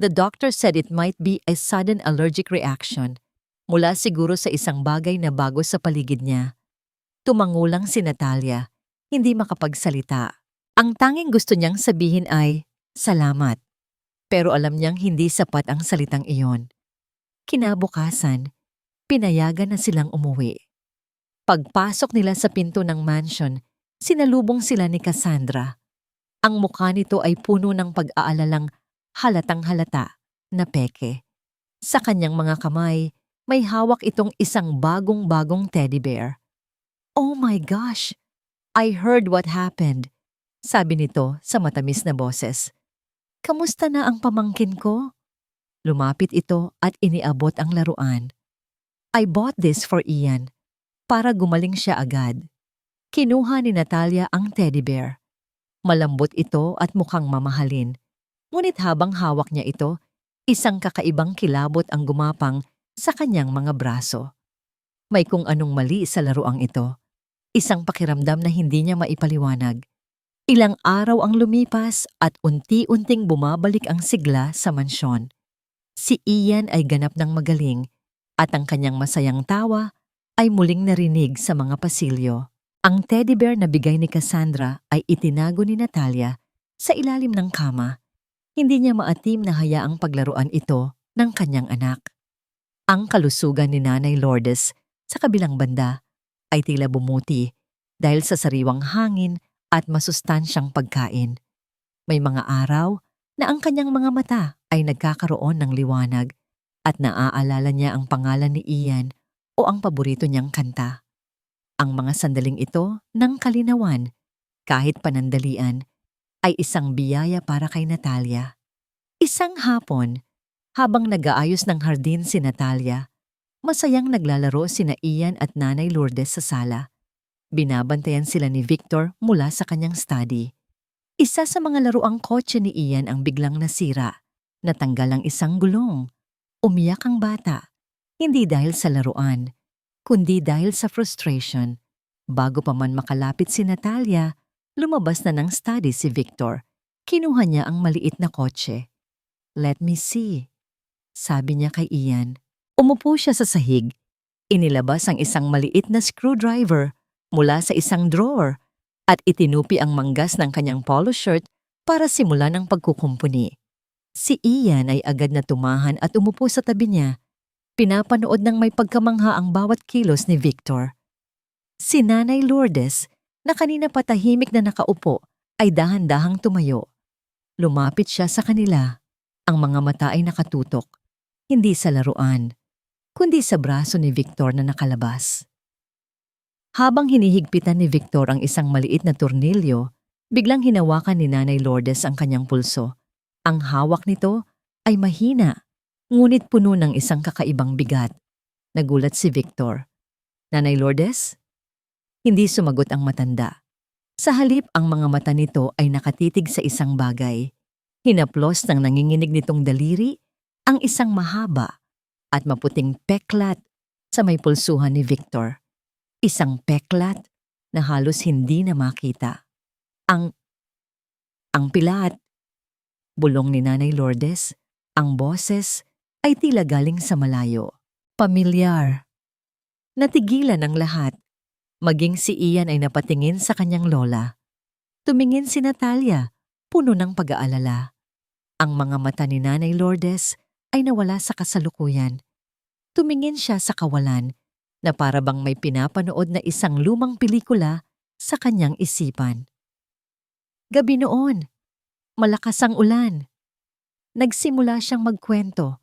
The doctor said it might be a sudden allergic reaction, mula siguro sa isang bagay na bago sa paligid niya. Tumangulang si Natalia, hindi makapagsalita. Ang tanging gusto niyang sabihin ay, salamat. Pero alam niyang hindi sapat ang salitang iyon. Kinabukasan, pinayagan na silang umuwi. Pagpasok nila sa pinto ng mansion, sinalubong sila ni Cassandra. Ang mukha nito ay puno ng pag-aalalang halatang halata na peke. Sa kanyang mga kamay, may hawak itong isang bagong-bagong teddy bear. Oh my gosh! I heard what happened, sabi nito sa matamis na boses. Kamusta na ang pamangkin ko? Lumapit ito at iniabot ang laruan. I bought this for Ian, para gumaling siya agad. Kinuha ni Natalia ang teddy bear. Malambot ito at mukhang mamahalin. Ngunit habang hawak niya ito, isang kakaibang kilabot ang gumapang sa kanyang mga braso. May kung anong mali sa laruang ito. Isang pakiramdam na hindi niya maipaliwanag. Ilang araw ang lumipas at unti-unting bumabalik ang sigla sa mansyon. Si Ian ay ganap ng magaling at ang kanyang masayang tawa ay muling narinig sa mga pasilyo. Ang teddy bear na bigay ni Cassandra ay itinago ni Natalia sa ilalim ng kama. Hindi niya maatim na hayaang paglaruan ito ng kanyang anak. Ang kalusugan ni Nanay Lourdes sa kabilang banda ay tila bumuti dahil sa sariwang hangin at masustansyang pagkain. May mga araw na ang kanyang mga mata ay nagkakaroon ng liwanag at naaalala niya ang pangalan ni Ian o ang paborito niyang kanta. Ang mga sandaling ito ng kalinawan, kahit panandalian, ay isang biyaya para kay Natalia. Isang hapon, habang nag-aayos ng hardin si Natalia, masayang naglalaro sina Ian at Nanay Lourdes sa sala. Binabantayan sila ni Victor mula sa kanyang study. Isa sa mga laruang kotse ni Ian ang biglang nasira. Natanggal ang isang gulong. Umiyak ang bata, hindi dahil sa laruan, kundi dahil sa frustration. Bago pa man makalapit si Natalia, lumabas na ng study si Victor. Kinuha niya ang maliit na kotse. Let me see, sabi niya kay Ian. Umupo siya sa sahig. Inilabas ang isang maliit na screwdriver mula sa isang drawer at itinupi ang manggas ng kanyang polo shirt para simulan ang pagkukumpuni. Si Ian ay agad na tumahan at umupo sa tabi niya. Pinapanood ng may pagkamangha ang bawat kilos ni Victor. Si Nanay Lourdes, na kanina patahimik na nakaupo, ay dahan-dahang tumayo. Lumapit siya sa kanila. Ang mga mata ay nakatutok, hindi sa laruan, kundi sa braso ni Victor na nakalabas. Habang hinihigpitan ni Victor ang isang maliit na tornilyo, biglang hinawakan ni Nanay Lourdes ang kanyang pulso. Ang hawak nito ay mahina, ngunit puno ng isang kakaibang bigat. Nagulat si Victor. Nanay Lourdes? Hindi sumagot ang matanda. Sa halip ang mga mata nito ay nakatitig sa isang bagay. Hinaplos ng nanginginig nitong daliri ang isang mahaba at maputing peklat sa may pulsuhan ni Victor. Isang peklat na halos hindi na makita. Ang pilat. Bulong ni Nanay Lourdes, ang boses ay tila galing sa malayo. Pamilyar. Natigilan ang lahat. Maging si Ian ay napatingin sa kanyang lola. Tumingin si Natalia, puno ng pag-aalala. Ang mga mata ni Nanay Lourdes ay nawala sa kasalukuyan. Tumingin siya sa kawalan na para bang may pinapanood na isang lumang pelikula sa kanyang isipan. Gabi noon. Malakas ang ulan. Nagsimula siyang magkwento.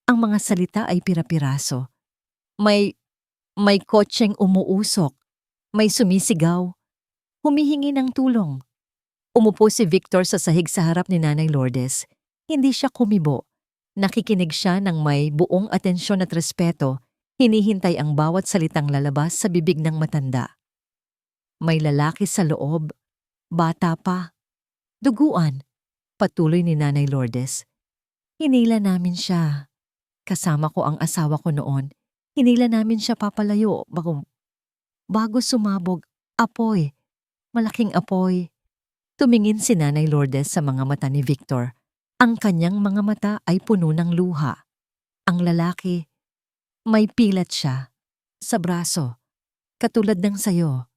Ang mga salita ay pira-piraso. May kotseng umuusok. May sumisigaw. Humihingi ng tulong. Umupo si Victor sa sahig sa harap ni Nanay Lourdes. Hindi siya kumibo. Nakikinig siya ng may buong atensyon at respeto. Hinihintay ang bawat salitang lalabas sa bibig ng matanda. May lalaki sa loob. Bata pa. Duguan. Patuloy ni Nanay Lourdes. Hinila namin siya. Kasama ko ang asawa ko noon. Hinila namin siya papalayo bago sumabog. Apoy. Malaking apoy. Tumingin si Nanay Lourdes sa mga mata ni Victor. Ang kanyang mga mata ay puno ng luha. Ang lalaki, may pilat siya sa braso, katulad ng sayo.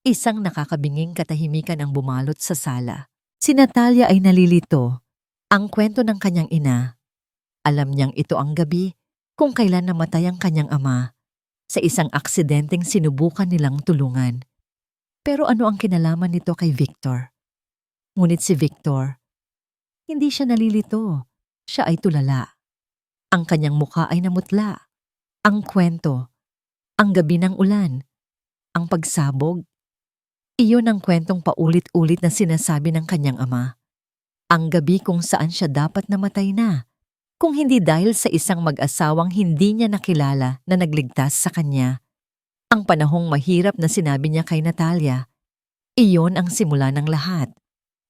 Isang nakakabinging katahimikan ang bumalot sa sala. Si Natalia ay nalilito. Ang kwento ng kanyang ina. Alam niyang ito ang gabi kung kailan namatay ang kanyang ama sa isang aksidenteng sinubukan nilang tulungan. Pero ano ang kinalaman nito kay Victor? Ngunit si Victor, hindi siya nalilito. Siya ay tulala. Ang kanyang mukha ay namutla. Ang kwento, ang gabi ng ulan, ang pagsabog. Iyon ang kwentong paulit-ulit na sinasabi ng kanyang ama. Ang gabi kung saan siya dapat namatay na, kung hindi dahil sa isang mag-asawang hindi niya nakilala na nagligtas sa kanya. Ang panahong mahirap na sinabi niya kay Natalia. Iyon ang simula ng lahat.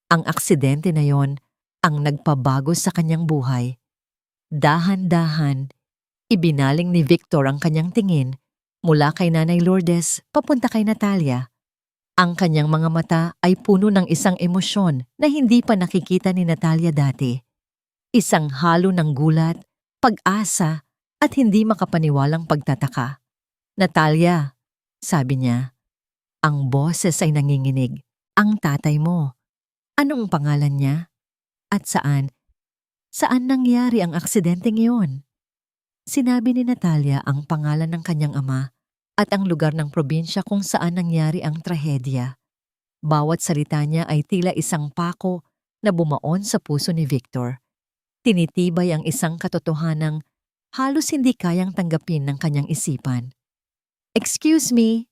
Ang aksidente na yon ang nagpabago sa kanyang buhay. Dahan-dahan, ibinaling ni Victor ang kanyang tingin mula kay Nanay Lourdes papunta kay Natalia. Ang kanyang mga mata ay puno ng isang emosyon na hindi pa nakikita ni Natalia dati. Isang halo ng gulat, pag-asa, at hindi makapaniwalang pagtataka. Natalia, sabi niya, ang boses ay nanginginig. Ang tatay mo. Anong pangalan niya? At saan? Saan nangyari ang aksidenteng iyon? Sinabi ni Natalia ang pangalan ng kanyang ama at ang lugar ng probinsya kung saan nangyari ang trahedya. Bawat salita niya ay tila isang pako na bumaon sa puso ni Victor. Tinitibay ang isang katotohanang halos hindi kayang tanggapin ng kanyang isipan. "Excuse me,"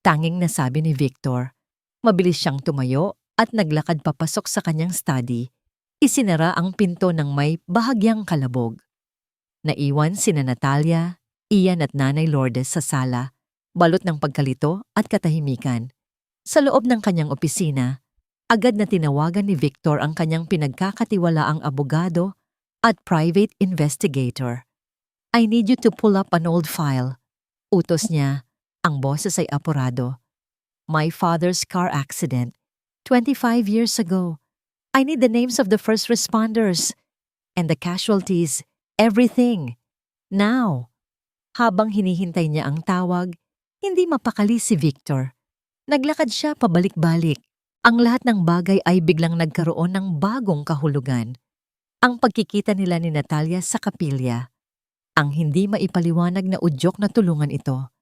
tanging nasabi ni Victor. Mabilis siyang tumayo at naglakad papasok sa kanyang study. Isinara ang pinto ng may bahagyang kalabog. Naiwan sina Natalia, Ian at Nanay Lourdes sa sala, balot ng pagkalito at katahimikan. Sa loob ng kanyang opisina, agad na tinawagan ni Victor ang kanyang pinagkakatiwalaang abogado at private investigator. "I need you to pull up an old file." Utos niya, ang boses ay apurado. "My father's car accident, 25 years ago. I need the names of the first responders and the casualties, everything. Now." Habang hinihintay niya ang tawag, hindi mapakali si Victor. Naglakad siya pabalik-balik. Ang lahat ng bagay ay biglang nagkaroon ng bagong kahulugan. Ang pagkikita nila ni Natalia sa kapilya. Ang hindi maipaliwanag na udyok na tulungan ito.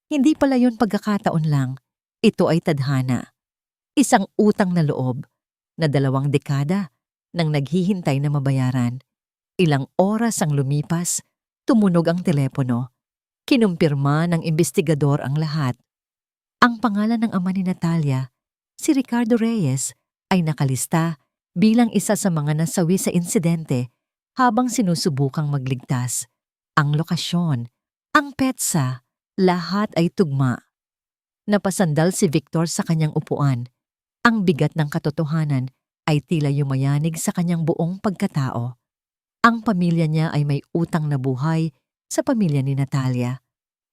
Hindi pala yun pagkakataon lang. Ito ay tadhana. Isang utang na loob na 2 dekada nang naghihintay na mabayaran. Ilang oras ang lumipas, tumunog ang telepono. Kinumpirma ng imbestigador ang lahat. Ang pangalan ng ama ni Natalia, si Ricardo Reyes, ay nakalista bilang isa sa mga nasawi sa insidente habang sinusubukang magligtas. Ang lokasyon, ang petsa, lahat ay tugma. Napasandal si Victor sa kanyang upuan. Ang bigat ng katotohanan ay tila yumayanig sa kanyang buong pagkatao. Ang pamilya niya ay may utang na buhay sa pamilya ni Natalia.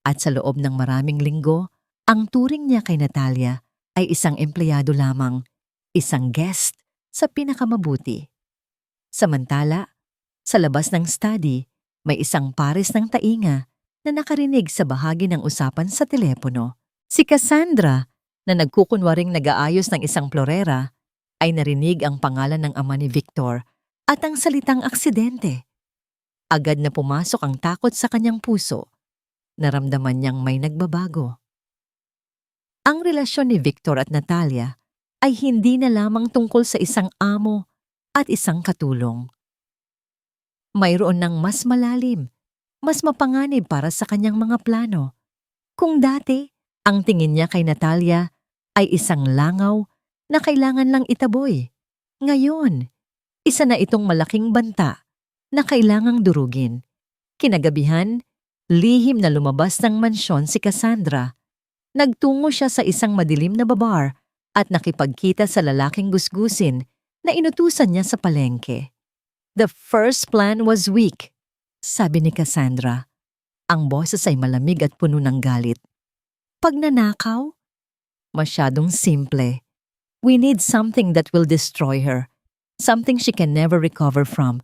At sa loob ng maraming linggo, ang turing niya kay Natalia ay isang empleyado lamang, isang guest sa pinakamabuti. Samantala, sa labas ng study, may isang pares ng tainga na nakarinig sa bahagi ng usapan sa telepono. Si Cassandra, na nagkukunwaring nag-aayos ng isang florera, ay narinig ang pangalan ng ama ni Victor at ang salitang aksidente. Agad na pumasok ang takot sa kanyang puso. Naramdaman niyang may nagbabago. Ang relasyon ni Victor at Natalia ay hindi na lamang tungkol sa isang amo at isang katulong. Mayroon ng mas malalim, mas mapanganib para sa kanyang mga plano. Kung dati, ang tingin niya kay Natalia ay isang langaw na kailangan lang itaboy. Ngayon, isa na itong malaking banta na kailangang durugin. Kinagabihan, lihim na lumabas ng mansyon si Cassandra. Nagtungo siya sa isang madilim na babar at nakipagkita sa lalaking gusgusin na inutusan niya sa palengke. "The first plan was weak," sabi ni Cassandra. Ang boses ay malamig at puno ng galit. "Pagnanakaw? Masyadong simple. We need something that will destroy her. Something she can never recover from.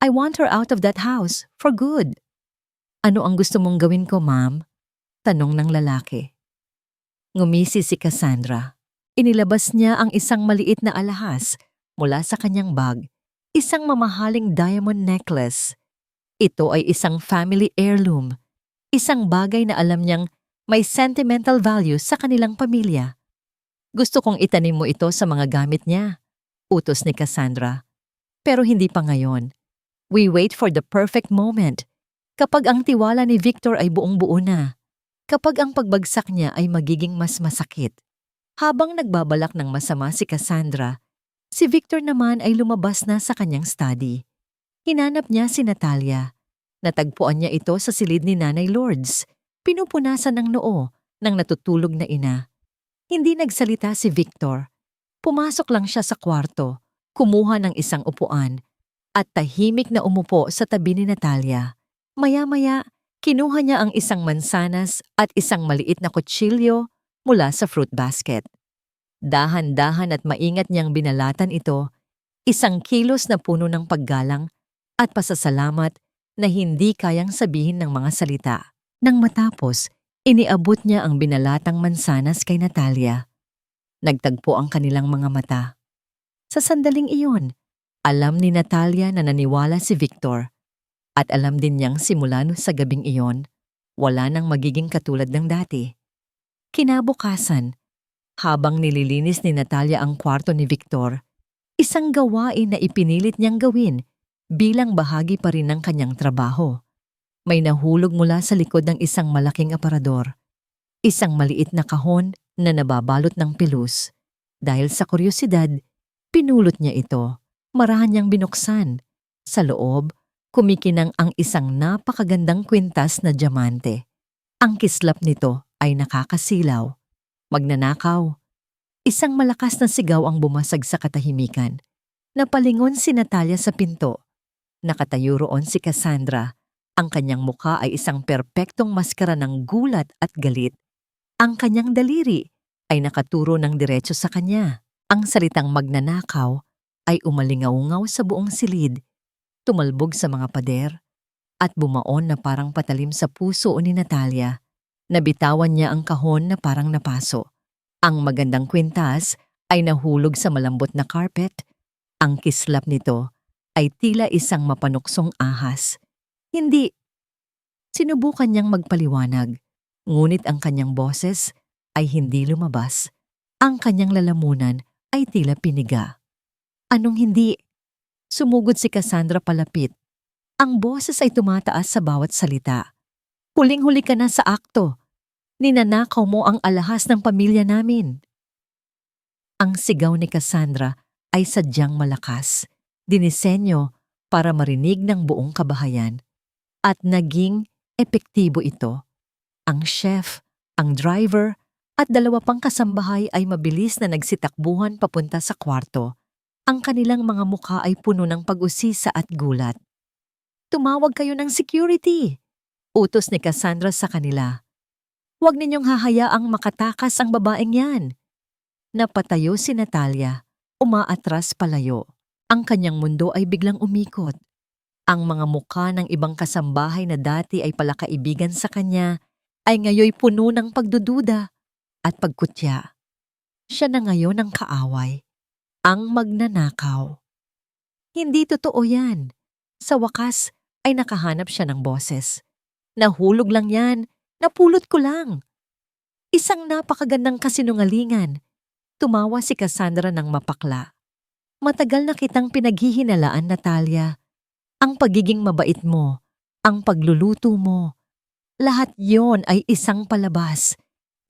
I want her out of that house, for good." "Ano ang gusto mong gawin ko, ma'am?" tanong ng lalaki. Ngumisi si Cassandra. Inilabas niya ang isang maliit na alahas mula sa kanyang bag, isang mamahaling diamond necklace. Ito ay isang family heirloom, isang bagay na alam niyang may sentimental value sa kanilang pamilya. Gusto kong itanim mo ito sa mga gamit niya, utos ni Cassandra. Pero hindi pa ngayon. We wait for the perfect moment. Kapag ang tiwala ni Victor ay buong-buo na. Kapag ang pagbagsak niya ay magiging mas masakit. Habang nagbabalak ng masama si Cassandra, si Victor naman ay lumabas na sa kanyang study. Hinanap niya si Natalia. Natagpuan niya ito sa silid ni Nanay Lourdes, pinupunasan ng noo ng natutulog na ina. Hindi nagsalita si Victor. Pumasok lang siya sa kwarto, kumuha ng isang upuan, at tahimik na umupo sa tabi ni Natalia. Maya-maya, kinuha niya ang isang mansanas at isang maliit na kutsilyo mula sa fruit basket. Dahan-dahan at maingat niyang binalatan ito, isang kilos na puno ng paggalang at pasasalamat na hindi kayang sabihin ng mga salita. Nang matapos, iniabot niya ang binalatang mansanas kay Natalia. Nagtagpo ang kanilang mga mata. Sa sandaling iyon, alam ni Natalia na naniwala si Victor. At alam din niyang simula sa gabing iyon, wala nang magiging katulad ng dati. Kinabukasan, habang nililinis ni Natalia ang kwarto ni Victor, isang gawain na ipinilit niyang gawin bilang bahagi pa rin ng kanyang trabaho. May nahulog mula sa likod ng isang malaking aparador. Isang maliit na kahon na nababalot ng pilus. Dahil sa kuryosidad, pinulot niya ito. Marahan niyang binuksan. Sa loob, kumikinang ang isang napakagandang kwintas na diamante. Ang kislap nito ay nakakasilaw. Magnanakaw. Isang malakas na sigaw ang bumasag sa katahimikan. Napalingon si Natalia sa pinto. Nakatayo roon si Cassandra. Ang kanyang mukha ay isang perpektong maskara ng gulat at galit. Ang kanyang daliri ay nakaturo ng diretso sa kanya. Ang salitang magnanakaw ay umalingaw-ngaw sa buong silid, tumalbog sa mga pader, at bumaon na parang patalim sa puso ni Natalia. Nabitawan niya ang kahon na parang napaso. Ang magandang kwintas ay nahulog sa malambot na carpet. Ang kislap nito ay tila isang mapanuksong ahas. Hindi. Sinubukan niyang magpaliwanag, ngunit ang kanyang boses ay hindi lumabas. Ang kanyang lalamunan ay tila piniga. Anong hindi? Sumugod si Cassandra palapit. Ang boses ay tumataas sa bawat salita. Huling-huli ka na sa akto. Ninanakaw mo ang alahas ng pamilya namin. Ang sigaw ni Cassandra ay sadyang malakas. Dinisenyo para marinig ng buong kabahayan. At naging epektibo ito. Ang chef, ang driver, at dalawa pang kasambahay ay mabilis na nagsitakbuhan papunta sa kwarto. Ang kanilang mga mukha ay puno ng pag-usisa at gulat. Tumawag kayo ng security, utos ni Cassandra sa kanila. Huwag ninyong hahayaang makatakas ang babaeng yan. Napatayo si Natalia, umaatras palayo. Ang kanyang mundo ay biglang umikot. Ang mga mukha ng ibang kasambahay na dati ay palakaibigan sa kanya ay ngayoy puno ng pagdududa at pagkutya. Siya na ngayon ang kaaway, ang magnanakaw. Hindi totoo yan. Sa wakas ay nakahanap siya ng boses. Nahulog lang yan, napulot ko lang. Isang napakagandang kasinungalingan. Tumawa si Cassandra ng mapakla. Matagal na kitang pinaghihinalaan, Natalia. Ang pagiging mabait mo, ang pagluluto mo, lahat yon ay isang palabas.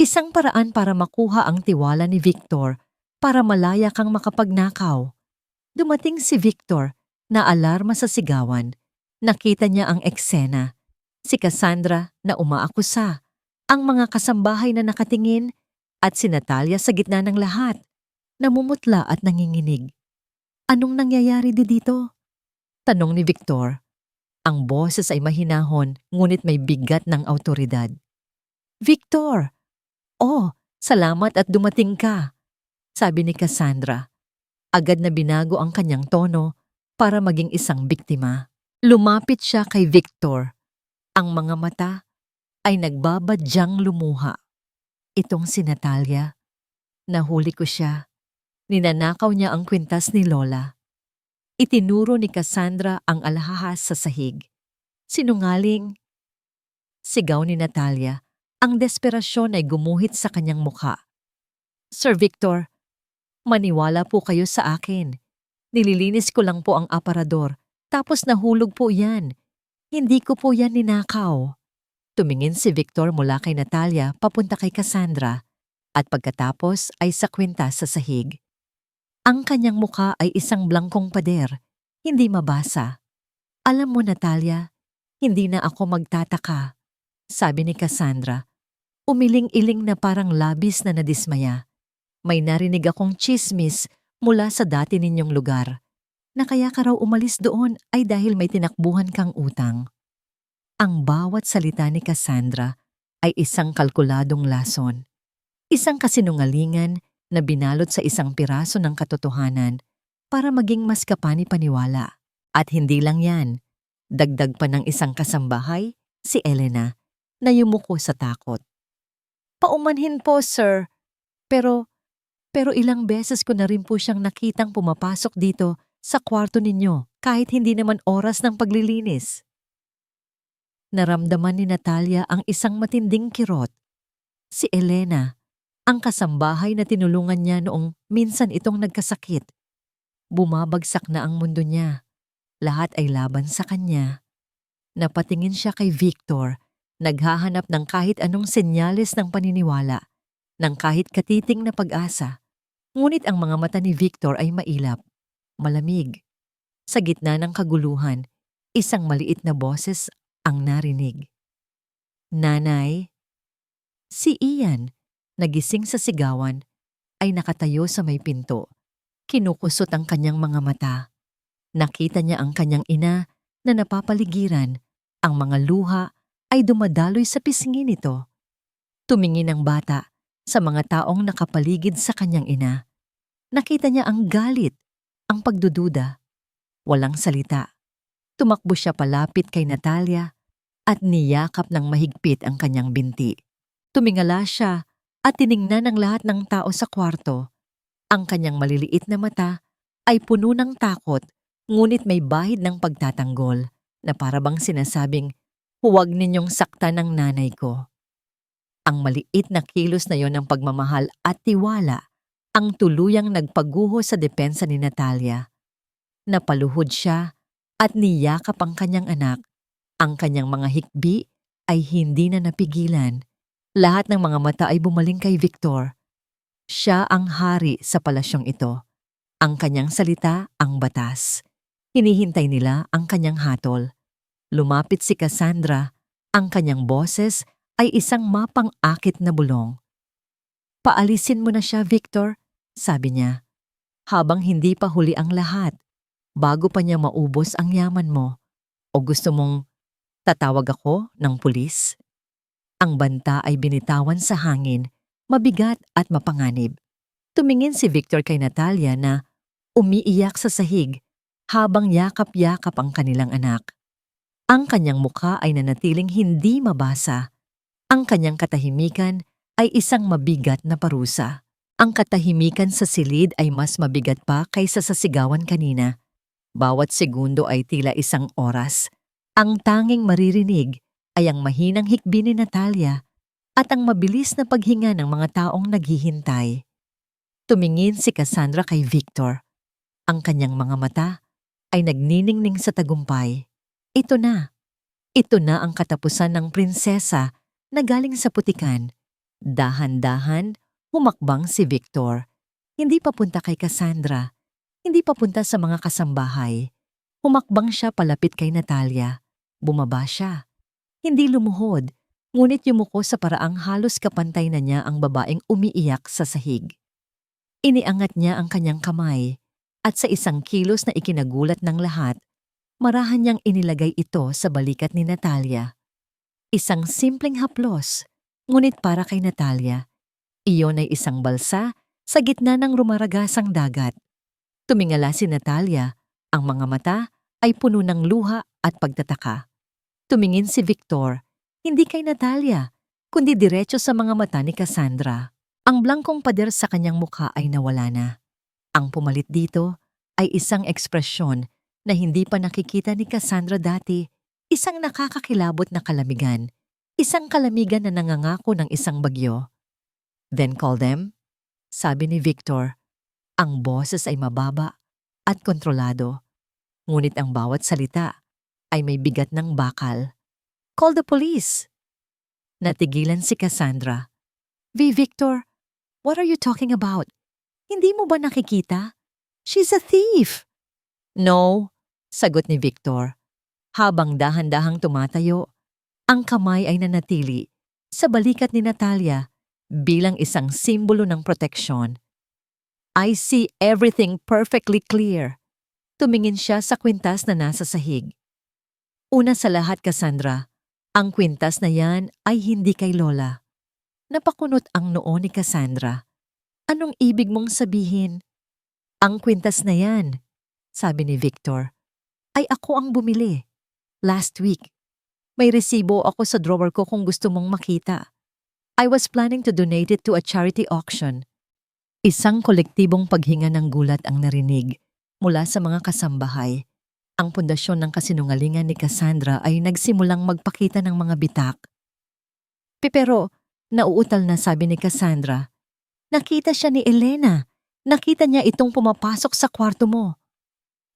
Isang paraan para makuha ang tiwala ni Victor, para malaya kang makapagnakaw. Dumating si Victor, na alarma sa sigawan. Nakita niya ang eksena. Si Cassandra na umaakusa, ang mga kasambahay na nakatingin, at si Natalia sa gitna ng lahat, namumutla at nanginginig. Anong nangyayari dito? Tanong ni Victor. Ang boses ay mahinahon, ngunit may bigat ng awtoridad. Victor! Oh, salamat at dumating ka, sabi ni Cassandra. Agad na binago ang kanyang tono para maging isang biktima. Lumapit siya kay Victor. Ang mga mata ay nagbabadyang lumuha. Itong si Natalia, nahuli ko siya. Ninanakaw niya ang kwintas ni Lola. Itinuro ni Cassandra ang alahas sa sahig. Sinungaling. Sigaw ni Natalia. Ang desperasyon ay gumuhit sa kanyang mukha. Sir Victor, maniwala po kayo sa akin. Nililinis ko lang po ang aparador, tapos nahulog po yan. Hindi ko po yan ninakaw. Tumingin si Victor mula kay Natalia papunta kay Cassandra at pagkatapos ay sa kwintas sa sahig. Ang kanyang mukha ay isang blangkong pader, hindi mabasa. Alam mo Natalia, hindi na ako magtataka, sabi ni Cassandra. Umiling-iling na parang labis na nadismaya. May narinig akong chismis mula sa dati ninyong lugar, na kaya ka raw umalis doon ay dahil may tinakbuhan kang utang. Ang bawat salita ni Cassandra ay isang kalkuladong lason. Isang kasinungalingan na binalot sa isang piraso ng katotohanan para maging mas kapani-paniwala. At hindi lang yan, dagdag pa ng isang kasambahay, si Elena, na yumuko sa takot. Paumanhin po, sir. Pero ilang beses ko na rin po siyang nakitang pumapasok dito sa kwarto ninyo kahit hindi naman oras ng paglilinis. Naramdaman ni Natalia ang isang matinding kirot. Si Elena, ang kasambahay na tinulungan niya noong minsan itong nagkasakit. Bumabagsak na ang mundo niya. Lahat ay laban sa kanya. Napatingin siya kay Victor, naghahanap ng kahit anong senyales ng paniniwala, ng kahit katiting na pag-asa. Ngunit ang mga mata ni Victor ay mailap, malamig. Sa gitna ng kaguluhan, isang maliit na boses ang narinig. Nanay? Si Ian, nagising sa sigawan, ay nakatayo sa may pinto. Kinukusot ang kanyang mga mata. Nakita niya ang kanyang ina na napapaligiran. Ang mga luha ay dumadaloy sa pisngi nito. Tumingin ang bata sa mga taong nakapaligid sa kanyang ina. Nakita niya ang galit, ang pagdududa. Walang salita. Tumakbo siya palapit kay Natalia at niyakap ng mahigpit ang kanyang binti. Tumingala siya at tiningnan ang lahat ng tao sa kwarto. Ang kanyang maliliit na mata ay puno ng takot, ngunit may bahid ng pagtatanggol na parabang sinasabing, huwag ninyong saktan ang nanay ko. Ang maliit na kilos na yon ng pagmamahal at tiwala ang tuluyang nagpaguho sa depensa ni Natalia. Napaluhod siya at niyakap ang kanyang anak. Ang kanyang mga hikbi ay hindi na napigilan. Lahat ng mga mata ay bumaling kay Victor. Siya ang hari sa palasyong ito. Ang kanyang salita ang batas. Hinihintay nila ang kanyang hatol. Lumapit si Cassandra. Ang kanyang boses ay isang mapang-akit na bulong. Paalisin mo na siya, Victor, sabi niya. Habang hindi pa huli ang lahat, bago pa niya maubos ang yaman mo. O gusto mong tatawag ako ng pulis? Ang banta ay binitawan sa hangin, mabigat at mapanganib. Tumingin si Victor kay Natalia na umiiyak sa sahig habang yakap-yakap ang kanilang anak. Ang kanyang mukha ay nanatiling hindi mabasa. Ang kanyang katahimikan ay isang mabigat na parusa. Ang katahimikan sa silid ay mas mabigat pa kaysa sa sigawan kanina. Bawat segundo ay tila isang oras. Ang tanging maririnig ay ang mahinang hikbi ni Natalia at ang mabilis na paghinga ng mga taong naghihintay. Tumingin si Cassandra kay Victor. Ang kanyang mga mata ay nagniningning sa tagumpay. Ito na. Ito na ang katapusan ng prinsesa na galing sa putikan. Dahan-dahan, humakbang si Victor. Hindi papunta kay Cassandra. Hindi papunta sa mga kasambahay. Humakbang siya palapit kay Natalia. Bumaba siya. Hindi lumuhod, ngunit yumuko sa paraang halos kapantay na niya ang babaeng umiiyak sa sahig. Iniangat niya ang kanyang kamay at sa isang kilos na ikinagulat ng lahat, marahan niyang inilagay ito sa balikat ni Natalia. Isang simpleng haplos, ngunit para kay Natalia, iyon ay isang balsa sa gitna ng rumaragasang dagat. Tumingala si Natalia, ang mga mata ay puno ng luha at pagtataka. Tumingin si Victor, hindi kay Natalia, kundi diretso sa mga mata ni Cassandra. Ang blangkong pader sa kanyang mukha ay nawala na. Ang pumalit dito ay isang ekspresyon na hindi pa nakikita ni Cassandra dati, isang nakakakilabot na kalamigan, isang kalamigan na nangangako ng isang bagyo. "Then call them," sabi ni Victor. Ang boses ay mababa at kontrolado, ngunit ang bawat salita ay may bigat ng bakal. "Call the police." Natigilan si Cassandra. Victor, what are you talking about? Hindi mo ba nakikita? She's a thief." "No," sagot ni Victor. Habang dahan-dahang tumatayo, ang kamay ay nanatili sa balikat ni Natalia bilang isang simbolo ng proteksyon. "I see everything perfectly clear." Tumingin siya sa kwintas na nasa sahig. Una sa lahat, Cassandra, ang kwintas na yan ay hindi kay Lola. Napakunot ang noo ni Cassandra. "Anong ibig mong sabihin?" "Ang kwintas na yan," sabi ni Victor, "ay ako ang bumili. Last week. May resibo ako sa drawer ko kung gusto mong makita. I was planning to donate it to a charity auction." Isang kolektibong paghinga ng gulat ang narinig mula sa mga kasambahay. Ang pundasyon ng kasinungalingan ni Cassandra ay nagsimulang magpakita ng mga bitak. Pero, nauutal na, sabi ni Cassandra. "Nakita siya ni Elena. Nakita niya itong pumapasok sa kwarto mo."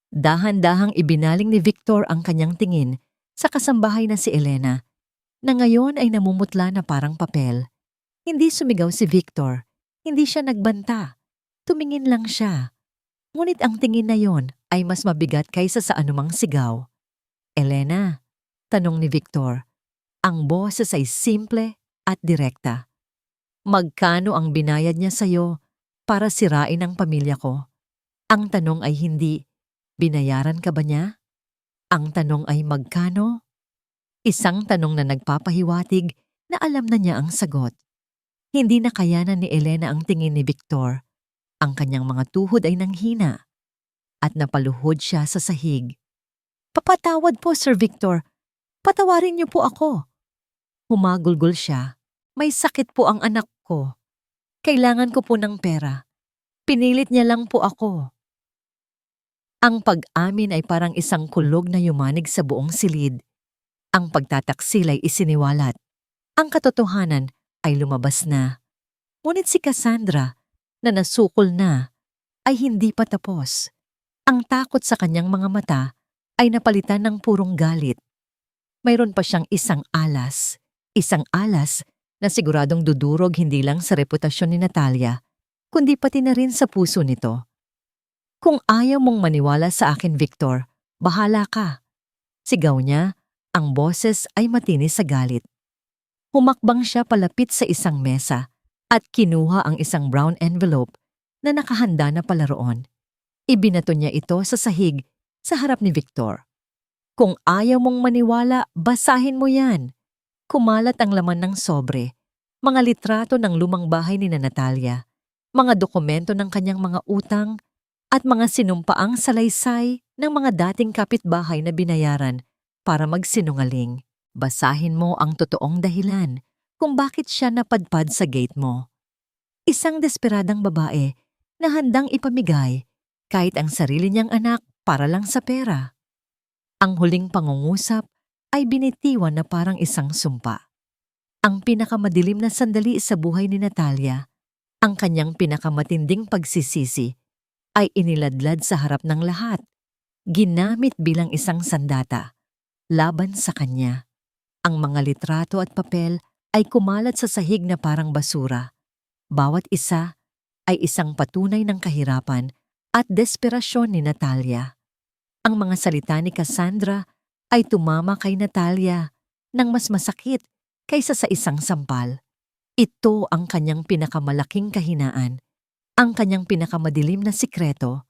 Dahan-dahang ibinaling ni Victor ang kanyang tingin sa kasambahay na si Elena, na ngayon ay namumutla na parang papel. Hindi sumigaw si Victor. Hindi siya nagbanta. Tumingin lang siya. Ngunit ang tingin na yon ay mas mabigat kaysa sa anumang sigaw. "Elena?" tanong ni Victor. Ang boses ay simple at direkta. "Magkano ang binayad niya sa'yo para sirain ang pamilya ko?" Ang tanong ay hindi, "Binayaran ka ba niya?" Ang tanong ay, "Magkano?" Isang tanong na nagpapahiwatig na alam na niya ang sagot. Hindi na kayanan ni Elena ang tingin ni Victor. Ang kanyang mga tuhod ay nanghina at napaluhod siya sa sahig. "Papatawad po, Sir Victor. Patawarin niyo po ako." Humagulgol siya. "May sakit po ang anak ko. Kailangan ko po ng pera. Pinilit niya lang po ako." Ang pag-amin ay parang isang kulog na yumanig sa buong silid. Ang pagtataksil ay isiniwalat. Ang katotohanan ay lumabas na. Ngunit si Cassandra, na nasukol na, ay hindi pa tapos. Ang takot sa kanyang mga mata ay napalitan ng purong galit. Mayroon pa siyang isang alas na siguradong dudurog hindi lang sa reputasyon ni Natalia, kundi pati na rin sa puso nito. "Kung ayaw mong maniwala sa akin, Victor, bahala ka." Sigaw niya, ang boses ay matinis sa galit. Humakbang siya palapit sa isang mesa at kinuha ang isang brown envelope na nakahanda na pala roon. Ibinato niya ito sa sahig sa harap ni Victor. "Kung ayaw mong maniwala, basahin mo yan." Kumalat ang laman ng sobre, mga litrato ng lumang bahay ni Natalia, mga dokumento ng kanyang mga utang, at mga sinumpaang salaysay ng mga dating kapitbahay na binayaran para magsinungaling. Basahin mo ang totoong dahilan kung bakit siya napadpad sa gate mo. Isang desperadang babae na handang ipamigay kahit ang sarili niyang anak para lang sa pera. Ang huling pangungusap ay binitiwan na parang isang sumpa. Ang pinakamadilim na sandali sa buhay ni Natalia, ang kanyang pinakamatinding pagsisisi, ay iniladlad sa harap ng lahat, ginamit bilang isang sandata, laban sa kanya. Ang mga litrato at papel ay kumalat sa sahig na parang basura. Bawat isa ay isang patunay ng kahirapan at desperasyon ni Natalia. Ang mga salita ni Cassandra ay tumama kay Natalia ng mas masakit kaysa sa isang sampal. Ito ang kanyang pinakamalaking kahinaan, ang kanyang pinakamadilim na sikreto.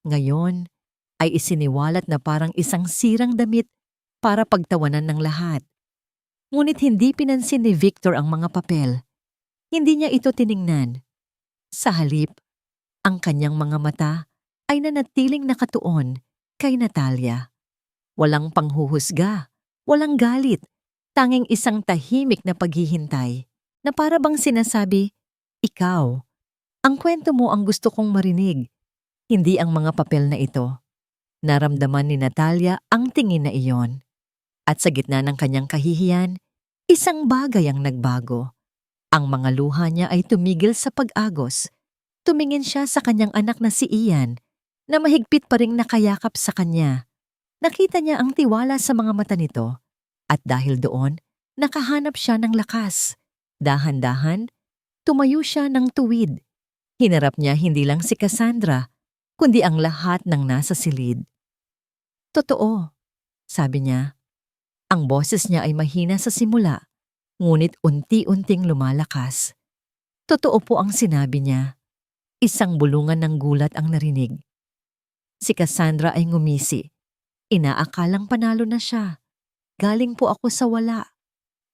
Ngayon ay isiniwalat na parang isang sirang damit para pagtawanan ng lahat. Ngunit hindi pinansin ni Victor ang mga papel. Hindi niya ito tiningnan. Sa halip, ang kanyang mga mata ay nanatiling nakatuon kay Natalia. Walang panghuhusga, walang galit, tanging isang tahimik na paghihintay. na para bang sinasabi, ikaw, ang kwento mo ang gusto kong marinig, hindi ang mga papel na ito. Naramdaman ni Natalia ang tingin na iyon. At sa gitna ng kanyang kahihiyan, isang bagay ang nagbago. Ang mga luha niya ay tumigil sa pag-agos. Tumingin siya sa kanyang anak na si Ian, na mahigpit pa ring nakayakap sa kanya. Nakita niya ang tiwala sa mga mata nito, at dahil doon, nakahanap siya ng lakas. Dahan-dahan, tumayo siya ng tuwid. Hinarap niya hindi lang si Cassandra, kundi ang lahat ng nasa silid. Totoo, sabi niya. Ang boses niya ay mahina sa simula, ngunit unti-unting lumalakas. Totoo po ang sinabi niya. Isang bulungan ng gulat ang narinig. Si Cassandra ay ngumisi. Inaakalang panalo na siya. Galing po ako sa wala.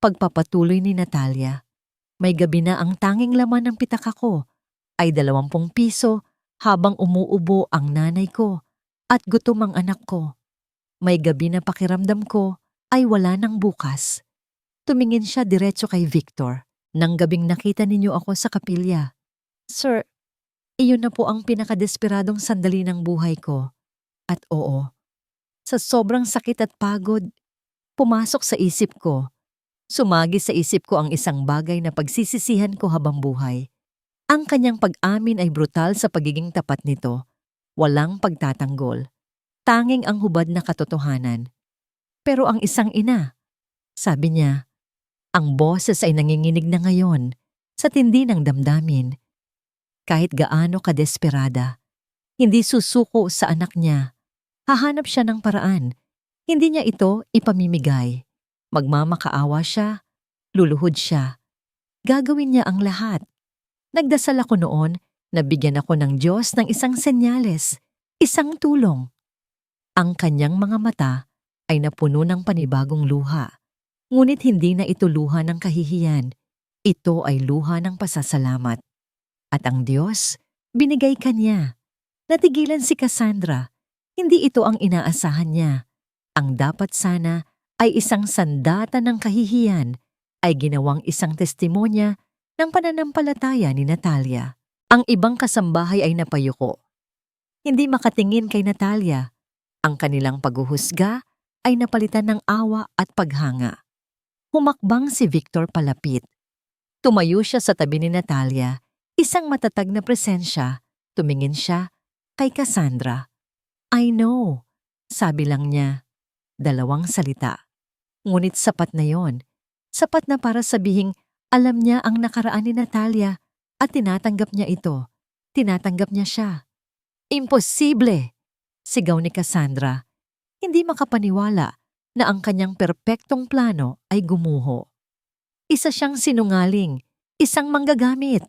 Pagpapatuloy ni Natalia. May gabi na ang tanging laman ng pitaka ko ay 20 piso habang umuubo ang nanay ko at gutom ang anak ko. May gabi na pakiramdam ko ay wala nang bukas. Tumingin siya diretso kay Victor nang gabing nakita ninyo ako sa kapilya. Sir, iyon na po ang pinakadesperadong sandali ng buhay ko. At oo, sa sobrang sakit at pagod, pumasok sa isip ko. Sumagi sa isip ko ang isang bagay na pagsisisihan ko habang buhay. Ang kanyang pag-amin ay brutal sa pagiging tapat nito. Walang pagtatanggol. Tanging ang hubad na katotohanan. Pero ang isang ina, sabi niya, ang boses ay nanginginig na ngayon sa tindi ng damdamin. Kahit gaano kadesperada, hindi susuko sa anak niya. Hahanap siya ng paraan. Hindi niya ito ipamimigay. Magmamakaawa siya, luluhod siya. Gagawin niya ang lahat. Nagdasal ako noon na bigyan ako ng Diyos ng isang senyales, isang tulong. Ang kanyang mga mata ay napuno ng panibagong luha. Ngunit hindi na ito luha ng kahihiyan. Ito ay luha ng pasasalamat. At ang Diyos, binigay kanya. Natigilan si Cassandra. Hindi ito ang inaasahan niya. Ang dapat sana ay isang sandata ng kahihiyan ay ginawang isang testimonya ng pananampalataya ni Natalia. Ang ibang kasambahay ay napayuko. Hindi makatingin kay Natalia. Ang kanilang paghuhusga ay napalitan ng awa at paghanga. Humakbang si Victor palapit. Tumayo siya sa tabi ni Natalia. Isang matatag na presensya, tumingin siya kay Cassandra. I know, sabi lang niya. 2 salita. Ngunit sapat na yon. Sapat na para sabihing alam niya ang nakaraan ni Natalia at tinatanggap niya ito. Tinatanggap niya siya. Imposible! Sigaw ni Cassandra. Hindi makapaniwala na ang kanyang perpektong plano ay gumuho. Isa siyang sinungaling, isang manggagamit.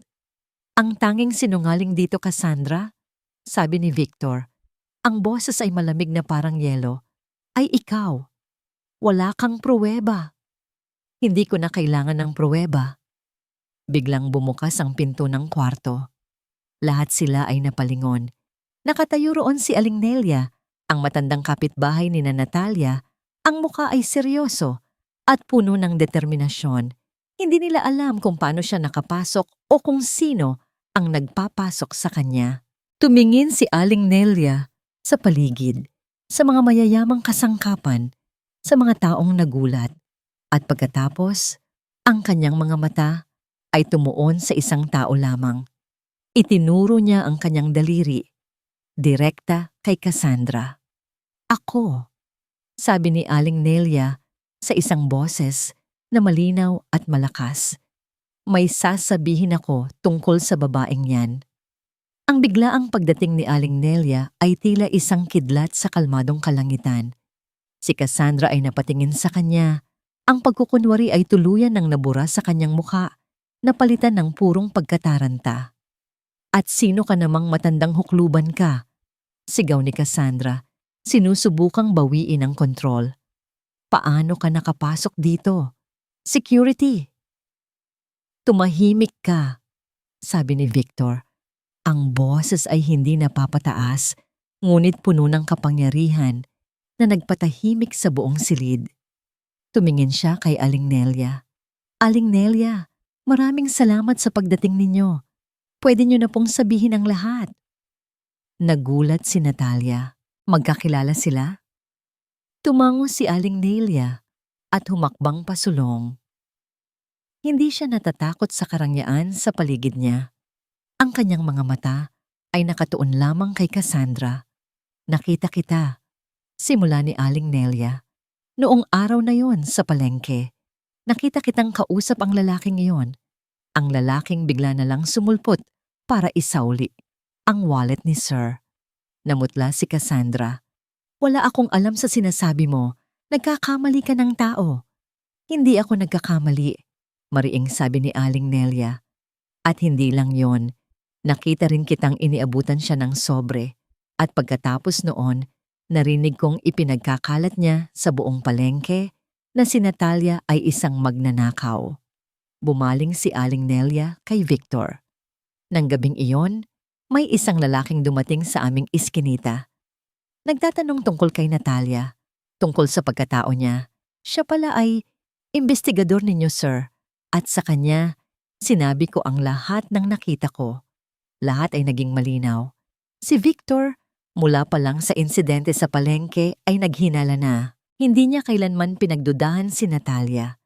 Ang tanging sinungaling dito, Cassandra, sabi ni Victor, ang boses ay malamig na parang yelo, ay ikaw. Wala kang pruweba. Hindi ko na kailangan ng pruweba. Biglang bumukas ang pinto ng kwarto. Lahat sila ay napalingon. Nakatayo roon si Aling Nelia, ang matandang kapitbahay ni Natalia. Ang muka ay seryoso at puno ng determinasyon. Hindi nila alam kung paano siya nakapasok o kung sino ang nagpapasok sa kanya. Tumingin si Aling Nelia sa paligid, sa mga mayayamang kasangkapan, sa mga taong nagulat. At pagkatapos, ang kanyang mga mata ay tumuon sa isang tao lamang. Itinuro niya ang kanyang daliri, direkta kay Cassandra. Ako, sabi ni Aling Nelia sa isang boses na malinaw at malakas. May sasabihin ako tungkol sa babaeng yan. Ang biglaang pagdating ni Aling Nelia ay tila isang kidlat sa kalmadong kalangitan. Si Cassandra ay napatingin sa kanya. Ang pagkukunwari ay tuluyan ng nabura sa kanyang mukha, napalitan ng purong pagkataranta. At sino ka namang matandang hukluban ka? Sigaw ni Cassandra, sinusubukang bawiin ang kontrol. Paano ka nakapasok dito? Security! Tumahimik ka, sabi ni Victor. Ang boses ay hindi napapataas, ngunit puno ng kapangyarihan na nagpatahimik sa buong silid. Tumingin siya kay Aling Nelia. Aling Nelia, Maraming salamat sa pagdating ninyo. Pwede nyo na pong sabihin ang lahat. Nagulat si Natalia. Magkakilala sila? Tumango si Aling Nelia at humakbang pasulong. Hindi siya natatakot sa karangyaan sa paligid niya. Ang kanyang mga mata ay nakatuon lamang kay Cassandra. Nakita kita, simula ni Aling Nelia. Noong araw na yon sa palengke, nakita kitang kausap ang lalaking iyon. Ang lalaking bigla na lang sumulpot para isauli ang wallet ni Sir. Namutla si Cassandra. Wala akong alam sa sinasabi mo. Nagkakamali ka ng tao. Hindi ako nagkakamali, mariing sabi ni Aling Nelia. At hindi lang yon, nakita rin kitang iniabutan siya ng sobre. At pagkatapos noon, narinig kong ipinagkakalat niya sa buong palengke na si Natalia ay isang magnanakaw. Bumaling si Aling Nelia kay Victor. Nang gabing iyon, may isang lalaking dumating sa aming iskinita. Nagtatanong tungkol kay Natalia, tungkol sa pagkatao niya. Siya pala ay imbestigador ninyo, sir. At sa kanya, sinabi ko ang lahat ng nakita ko. Lahat ay naging malinaw. Si Victor, mula pa lang sa insidente sa palengke ay naghinala na. Hindi niya kailanman pinagdudahan si Natalia.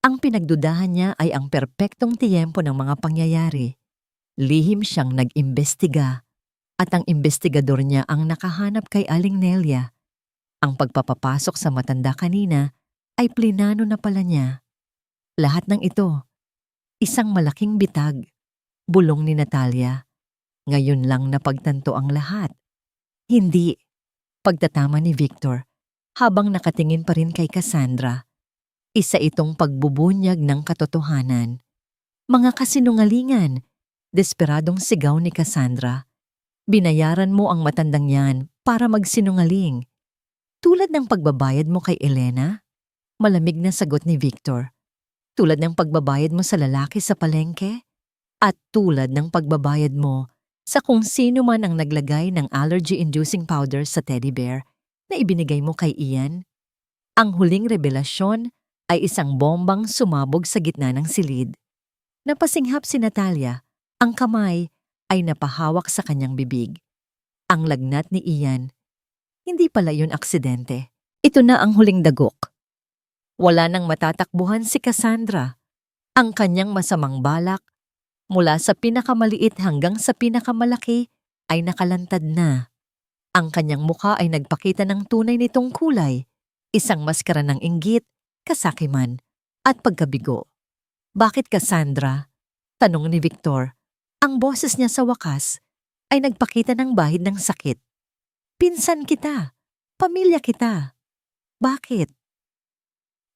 Ang pinagdudahan niya ay ang perpektong tiyempo ng mga pangyayari. Lihim siyang nag-imbestiga at ang imbestigador niya ang nakahanap kay Aling Nelia. Ang pagpapapasok sa matanda kanina ay plinano na pala niya. Lahat ng ito, isang malaking bitag, bulong ni Natalia. Ngayon lang napagtanto ang lahat. Hindi, pagtatama ni Victor habang nakatingin pa rin kay Cassandra. Isa itong pagbubunyag ng katotohanan. Mga kasinungalingan, desperadong sigaw ni Cassandra. Binayaran mo ang matandang yan para magsinungaling. Tulad ng pagbabayad mo kay Elena? Malamig na sagot ni Victor. Tulad ng pagbabayad mo sa lalaki sa palengke? At tulad ng pagbabayad mo sa kung sino man ang naglagay ng allergy-inducing powder sa teddy bear na ibinigay mo kay Ian? Ang huling revelasyon ay isang bombang sumabog sa gitna ng silid. Napasinghap si Natalia, ang kamay ay napahawak sa kanyang bibig. Ang lagnat ni Ian, hindi pala yun aksidente. Ito na ang huling dagok. Wala nang matatakbuhan si Cassandra. Ang kanyang masamang balak, mula sa pinakamaliit hanggang sa pinakamalaki, ay nakalantad na. Ang kanyang mukha ay nagpakita ng tunay nitong kulay, isang maskara ng inggit, kasakiman, at pagkabigo. Bakit Cassandra? Tanong ni Victor. Ang boses niya sa wakas ay nagpakita ng bahid ng sakit. Pinsan kita. Pamilya kita. Bakit?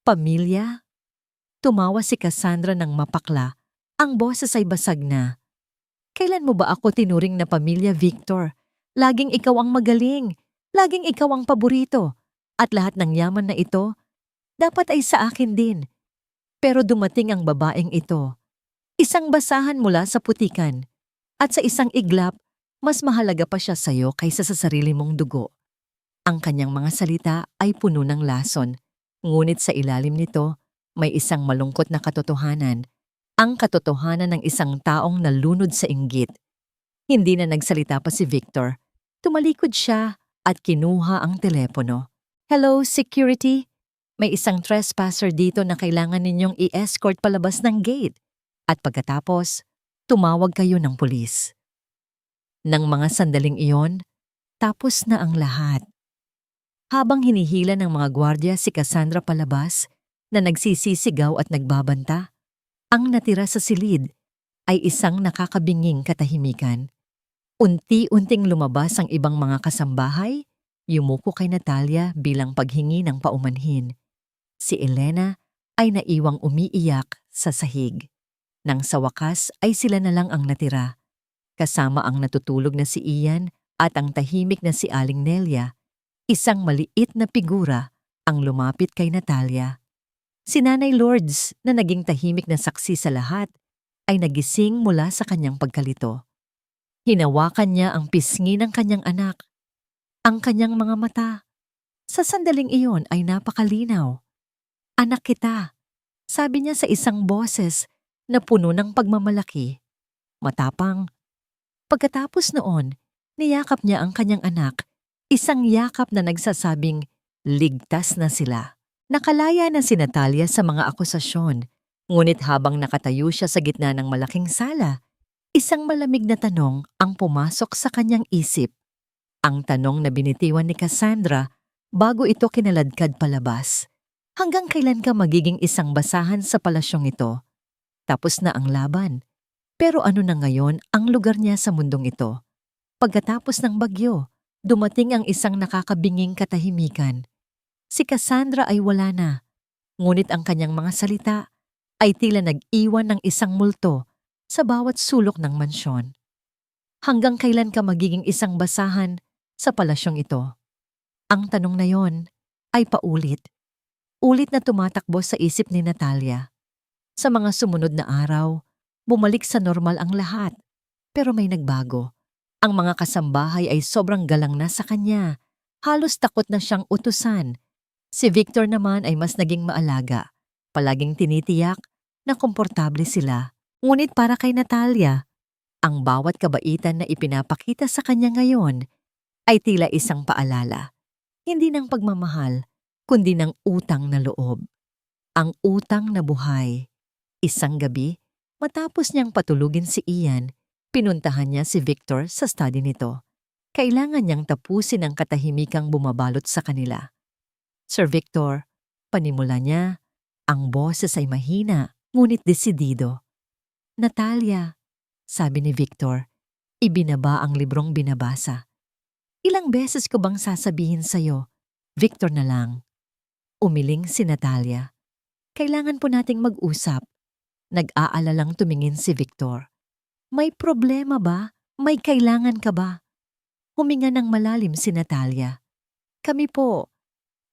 Pamilya? Tumawa si Cassandra ng mapakla. Ang boses ay basag na. Kailan mo ba ako tinuring na pamilya, Victor? Laging ikaw ang magaling. Laging ikaw ang paborito. At lahat ng yaman na ito, dapat ay sa akin din. Pero dumating ang babaeng ito. Isang basahan mula sa putikan. At sa isang iglap, mas mahalaga pa siya sa'yo kaysa sa sarili mong dugo. Ang kanyang mga salita ay puno ng lason. Ngunit sa ilalim nito, may isang malungkot na katotohanan. Ang katotohanan ng isang taong nalunod sa inggit. Hindi na nagsalita pa si Victor. Tumalikod siya at kinuha ang telepono. Hello, security? May isang trespasser dito na kailangan ninyong i-escort palabas ng gate. At pagkatapos, tumawag kayo ng pulis. Nang mga sandaling iyon, tapos na ang lahat. Habang hinihila ng mga gwardya si Cassandra palabas na nagsisisigaw at nagbabanta, ang natira sa silid ay isang nakakabinging katahimikan. Unti-unting lumabas ang ibang mga kasambahay, yumuko kay Natalia bilang paghingi ng paumanhin. Si Elena ay naiwang umiiyak sa sahig. Nang sa wakas ay sila na lang ang natira. Kasama ang natutulog na si Ian at ang tahimik na si Aling Nelia, isang maliit na figura ang lumapit kay Natalia. Si Nanay Lourdes na naging tahimik na saksi sa lahat ay nagising mula sa kanyang pagkalito. Hinawakan niya ang pisngi ng kanyang anak. Ang kanyang mga mata, sa sandaling iyon ay napakalinaw. Anak kita, sabi niya sa isang boses na puno ng pagmamalaki, matapang. Pagkatapos noon, niyakap niya ang kanyang anak, isang yakap na nagsasabing ligtas na sila. Nakalaya na si Natalia sa mga akusasyon, ngunit habang nakatayo siya sa gitna ng malaking sala, isang malamig na tanong ang pumasok sa kanyang isip. Ang tanong na binitiwan ni Cassandra bago ito kinaladkad palabas. Hanggang kailan ka magiging isang basahan sa palasyong ito? Tapos na ang laban. Pero ano na ngayon ang lugar niya sa mundong ito? Pagkatapos ng bagyo, dumating ang isang nakakabinging katahimikan. Si Cassandra ay wala na, ngunit ang kanyang mga salita ay tila nag-iwan ng isang multo sa bawat sulok ng mansyon. Hanggang kailan ka magiging isang basahan sa palasyong ito? Ang tanong na yon ay paulit. Ulit na tumatakbo sa isip ni Natalia. Sa mga sumunod na araw, bumalik sa normal ang lahat. Pero may nagbago. Ang mga kasambahay ay sobrang galang na sa kanya. Halos takot na siyang utusan. Si Victor naman ay mas naging maalaga. Palaging tinitiyak na komportable sila. Ngunit para kay Natalia, ang bawat kabaitan na ipinapakita sa kanya ngayon ay tila isang paalala. Hindi ng pagmamahal, kundi ng utang na loob. Ang utang na buhay. Isang gabi, matapos niyang patulugin si Ian, pinuntahan niya si Victor sa study nito. Kailangan niyang tapusin ang katahimikang bumabalot sa kanila. Sir Victor, panimula niya, ang boses ay mahina, ngunit desidido. Natalia, sabi ni Victor, ibinaba ang librong binabasa. Ilang beses ko bang sasabihin sa'yo, Victor na lang? Umiling si Natalia. Kailangan po nating mag-usap. Nag-aalalang tumingin si Victor. May problema ba? May kailangan ka ba? Huminga ng malalim si Natalia. Kami po.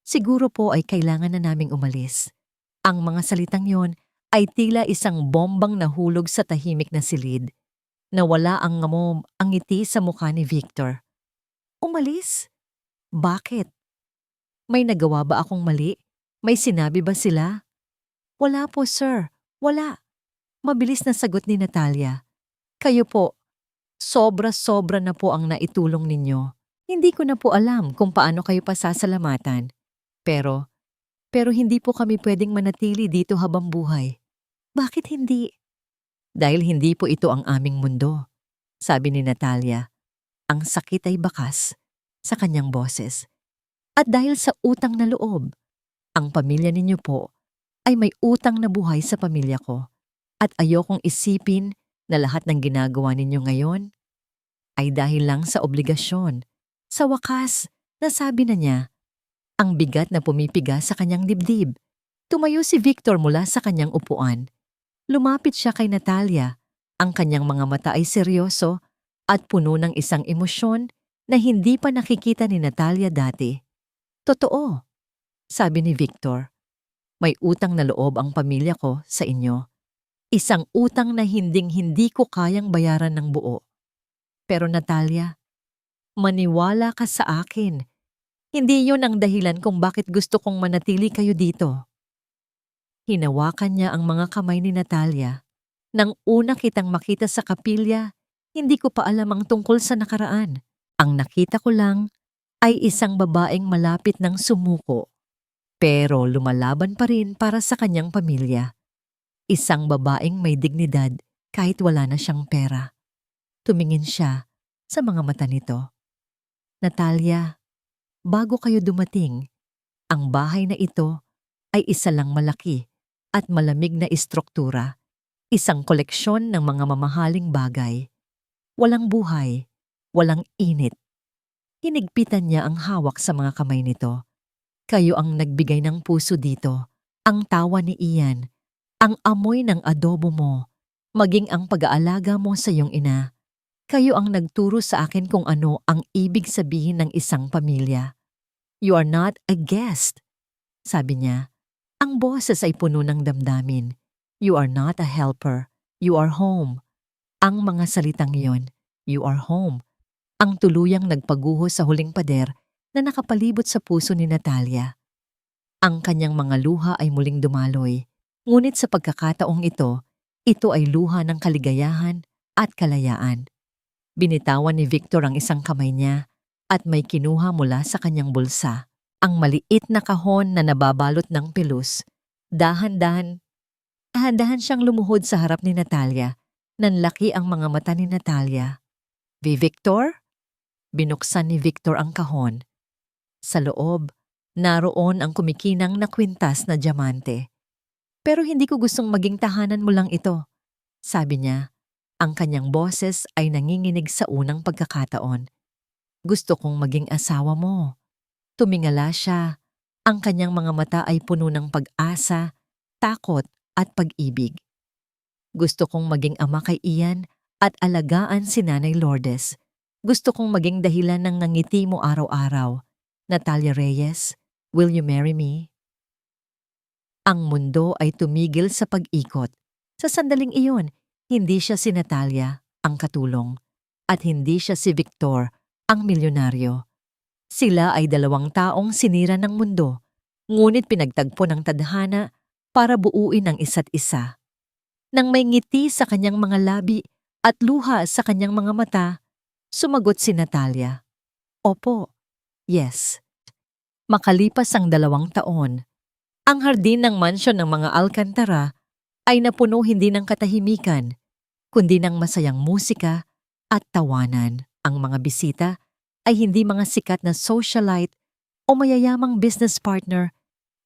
Siguro po ay kailangan na naming umalis. Ang mga salitang yon ay tila isang bombang nahulog sa tahimik na silid. Nawala ang ngiti sa mukha ni Victor. Umalis? Bakit? May nagawa ba akong mali? May sinabi ba sila? Wala po, sir. Wala. Mabilis na sagot ni Natalia. Kayo po, sobra-sobra na po ang naitulong ninyo. Hindi ko na po alam kung paano kayo pasasalamatan. Pero hindi po kami pwedeng manatili dito habang buhay. Bakit hindi? Dahil hindi po ito ang aming mundo, sabi ni Natalia. Ang sakit ay bakas sa kanyang boses. At dahil sa utang na loob, ang pamilya ninyo po ay may utang na buhay sa pamilya ko. At ayokong isipin na lahat ng ginagawa ninyo ngayon ay dahil lang sa obligasyon. Sa wakas, nasabi na niya, ang bigat na pumipiga sa kanyang dibdib. Tumayo si Victor mula sa kanyang upuan. Lumapit siya kay Natalia. Ang kanyang mga mata ay seryoso at puno ng isang emosyon na hindi pa nakikita ni Natalia dati. Totoo, sabi ni Victor. May utang na loob ang pamilya ko sa inyo. Isang utang na hinding-hindi ko kayang bayaran ng buo. Pero Natalia, maniwala ka sa akin. Hindi yun ang dahilan kung bakit gusto kong manatili kayo dito. Hinawakan niya ang mga kamay ni Natalia. Nang una kitang makita sa kapilya, hindi ko pa alam ang tungkol sa nakaraan. Ang nakita ko lang ay isang babaeng malapit ng sumuko. Pero lumalaban pa rin para sa kanyang pamilya. Isang babaeng may dignidad kahit wala na siyang pera. Tumingin siya sa mga mata nito. Natalia, bago kayo dumating, ang bahay na ito ay isa lang malaki at malamig na istruktura. Isang koleksyon ng mga mamahaling bagay. Walang buhay, walang init. Hinigpitan niya ang hawak sa mga kamay nito. Kayo ang nagbigay ng puso dito, ang tawa ni Ian, ang amoy ng adobo mo, maging ang pag-aalaga mo sa iyong ina. Kayo ang nagturo sa akin kung ano ang ibig sabihin ng isang pamilya. You are not a guest, sabi niya. Ang boses ay puno ng damdamin. You are not a helper. You are home. Ang mga salitang iyon, you are home, ang tuluyang nagpaguho sa huling pader na nakapalibot sa puso ni Natalia. Ang kanyang mga luha ay muling dumaloy, ngunit sa pagkakataong ito, Ito ay luha ng kaligayahan at kalayaan. Binitawan ni Victor ang isang kamay niya at may kinuha mula sa kanyang bulsa. Ang maliit na kahon na nababalot ng pelus. Dahan-dahan siyang lumuhod sa harap ni Natalia. Nanlaki ang mga mata ni Natalia. Victor? Binuksan ni Victor ang kahon. Sa loob, naroon ang kumikinang na kwintas na diamante. Pero hindi ko gustong maging tahanan mo lang ito, sabi niya. Ang kanyang boses ay nanginginig sa unang pagkakataon. Gusto kong maging asawa mo. Tumingala siya. Ang kanyang mga mata ay puno ng pag-asa, takot at pag-ibig. Gusto kong maging ama kay Ian at alagaan si Nanay Lourdes. Gusto kong maging dahilan ng ngiti mo araw-araw. Natalia Reyes, will you marry me? Ang mundo ay tumigil sa pag-ikot. Sa sandaling iyon, hindi siya si Natalia, ang katulong, at hindi siya si Victor, ang milyonaryo. Sila ay dalawang taong sinira ng mundo, ngunit pinagtagpo ng tadhana para buuin ang isa't isa. Nang may ngiti sa kanyang mga labi at luha sa kanyang mga mata, sumagot si Natalia. Opo, yes. Makalipas ang 2 taon, ang hardin ng mansyon ng mga Alcantara ay napuno hindi ng katahimikan, kundi ng masayang musika at tawanan. Ang mga bisita ay hindi mga sikat na socialite o mayayamang business partner,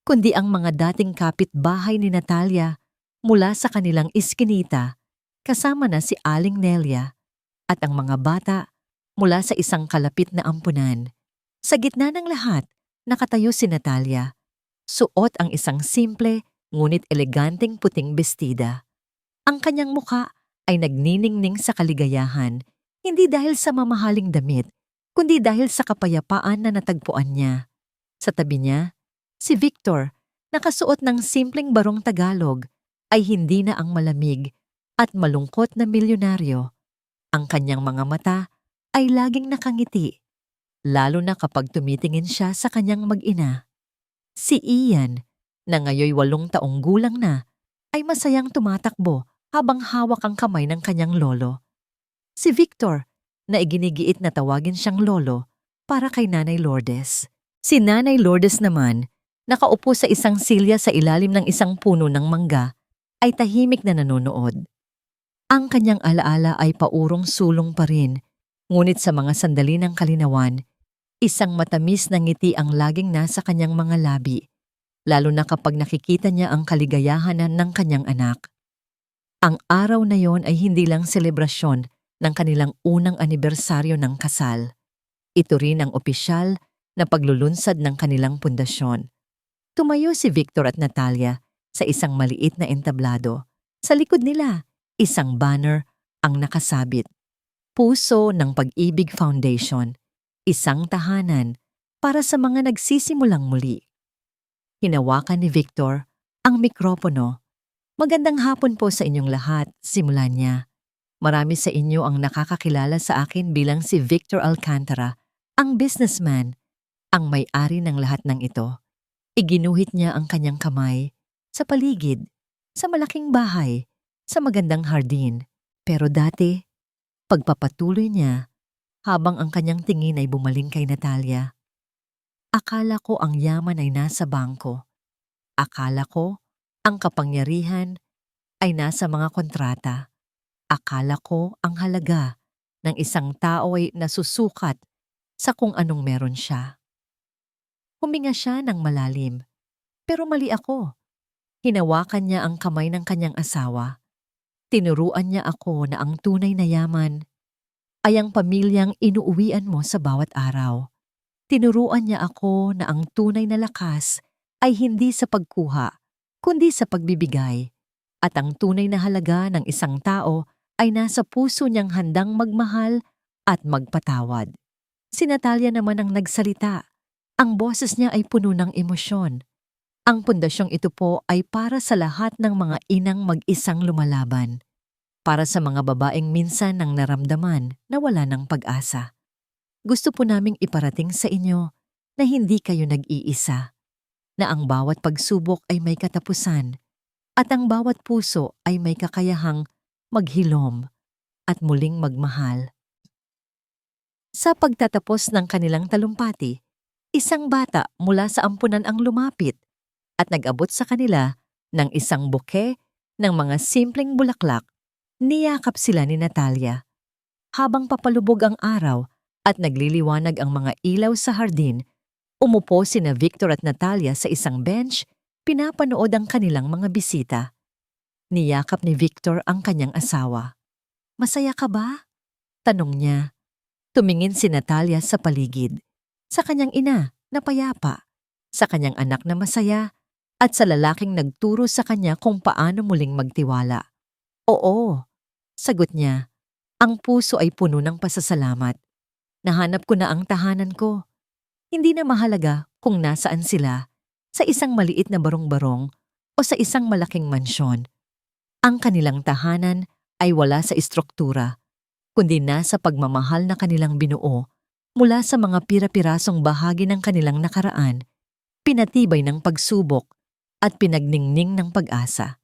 kundi ang mga dating kapitbahay ni Natalia mula sa kanilang iskinita, kasama na si Aling Nelia, at ang mga bata mula sa isang kalapit na ampunan. Sa gitna ng lahat, nakatayo si Natalia. Suot ang isang simple ngunit eleganteng puting bestida. Ang kanyang muka ay nagniningning sa kaligayahan, hindi dahil sa mamahaling damit, kundi dahil sa kapayapaan na natagpuan niya. Sa tabi niya, si Victor, nakasuot ng simpleng barong Tagalog, ay hindi na ang malamig at malungkot na milyonaryo. Ang kanyang mga mata ay laging nakangiti, lalo na kapag tumitingin siya sa kanyang mag-ina. Si Ian, na ngayoy 8 taong gulang na, ay masayang tumatakbo habang hawak ang kamay ng kanyang lolo. Si Victor, na iginigiit na tawagin siyang lolo para kay Nanay Lourdes. Si Nanay Lourdes naman, nakaupo sa isang silya sa ilalim ng isang puno ng mangga, ay tahimik na nanonood. Ang kanyang alaala ay paurong sulong pa rin, ngunit sa mga sandali ng kalinawan, isang matamis na ngiti ang laging nasa kanyang mga labi, lalo na kapag nakikita niya ang kaligayahan ng kanyang anak. Ang araw na yon ay hindi lang selebrasyon ng kanilang unang anibersaryo ng kasal. Ito rin ang opisyal na paglulunsad ng kanilang pundasyon. Tumayo si Victor at Natalia sa isang maliit na entablado. Sa likod nila, isang banner ang nakasabit. Puso ng Pag-ibig Foundation, isang tahanan para sa mga nagsisimulang muli. Hinawakan ni Victor ang mikropono. Magandang hapon po sa inyong lahat, simulan niya. Marami sa inyo ang nakakakilala sa akin bilang si Victor Alcantara, ang businessman, ang may-ari ng lahat ng ito. Iginuhit niya ang kanyang kamay sa paligid, sa malaking bahay, sa magandang hardin. Pero dati, pagpapatuloy niya habang ang kanyang tingin ay bumaling kay Natalia. Akala ko ang yaman ay nasa bangko. Akala ko ang kapangyarihan ay nasa mga kontrata. Akala ko ang halaga ng isang tao ay nasusukat sa kung anong meron siya. Huminga siya ng malalim, pero mali ako. Hinawakan niya ang kamay ng kanyang asawa. Tinuruan niya ako na ang tunay na yaman ay ang pamilyang inuuwian mo sa bawat araw. Tinuruan niya ako na ang tunay na lakas ay hindi sa pagkuha, kundi sa pagbibigay. At ang tunay na halaga ng isang tao ay nasa puso niyang handang magmahal at magpatawad. Si Natalia naman ang nagsalita. Ang boses niya ay puno ng emosyon. Ang pundasyong ito po ay para sa lahat ng mga inang mag-isang lumalaban. Para sa mga babaeng minsan nang naramdaman na wala ng pag-asa. Gusto po naming iparating sa inyo na hindi kayo nag-iisa. Na ang bawat pagsubok ay may katapusan. at ang bawat puso ay may kakayahang maghilom at muling magmahal. Sa pagtatapos ng kanilang talumpati, isang bata mula sa ampunan ang lumapit at nag-abot sa kanila ng isang buke ng mga simpleng bulaklak. Niyakap sila ni Natalia. Habang papalubog ang araw at nagliliwanag ang mga ilaw sa hardin, umupo sina Victor at Natalia sa isang bench, pinapanood ang kanilang mga bisita. Niyakap ni Victor ang kanyang asawa. "Masaya ka ba?" tanong niya. Tumingin si Natalia sa paligid, sa kanyang ina na payapa, sa kanyang anak na masaya, at sa lalaking nagturo sa kanya kung paano muling magtiwala. "Oo," sagot niya. "Ang puso ay puno ng pasasalamat. Nahanap ko na ang tahanan ko. Hindi na mahalaga kung nasaan sila, sa isang maliit na barong-barong o sa isang malaking mansyon. Ang kanilang tahanan ay wala sa istruktura, kundi nasa pagmamahal na kanilang binuo mula sa mga pira-pirasong bahagi ng kanilang nakaraan, pinatibay ng pagsubok at pinagningning ng pag-asa."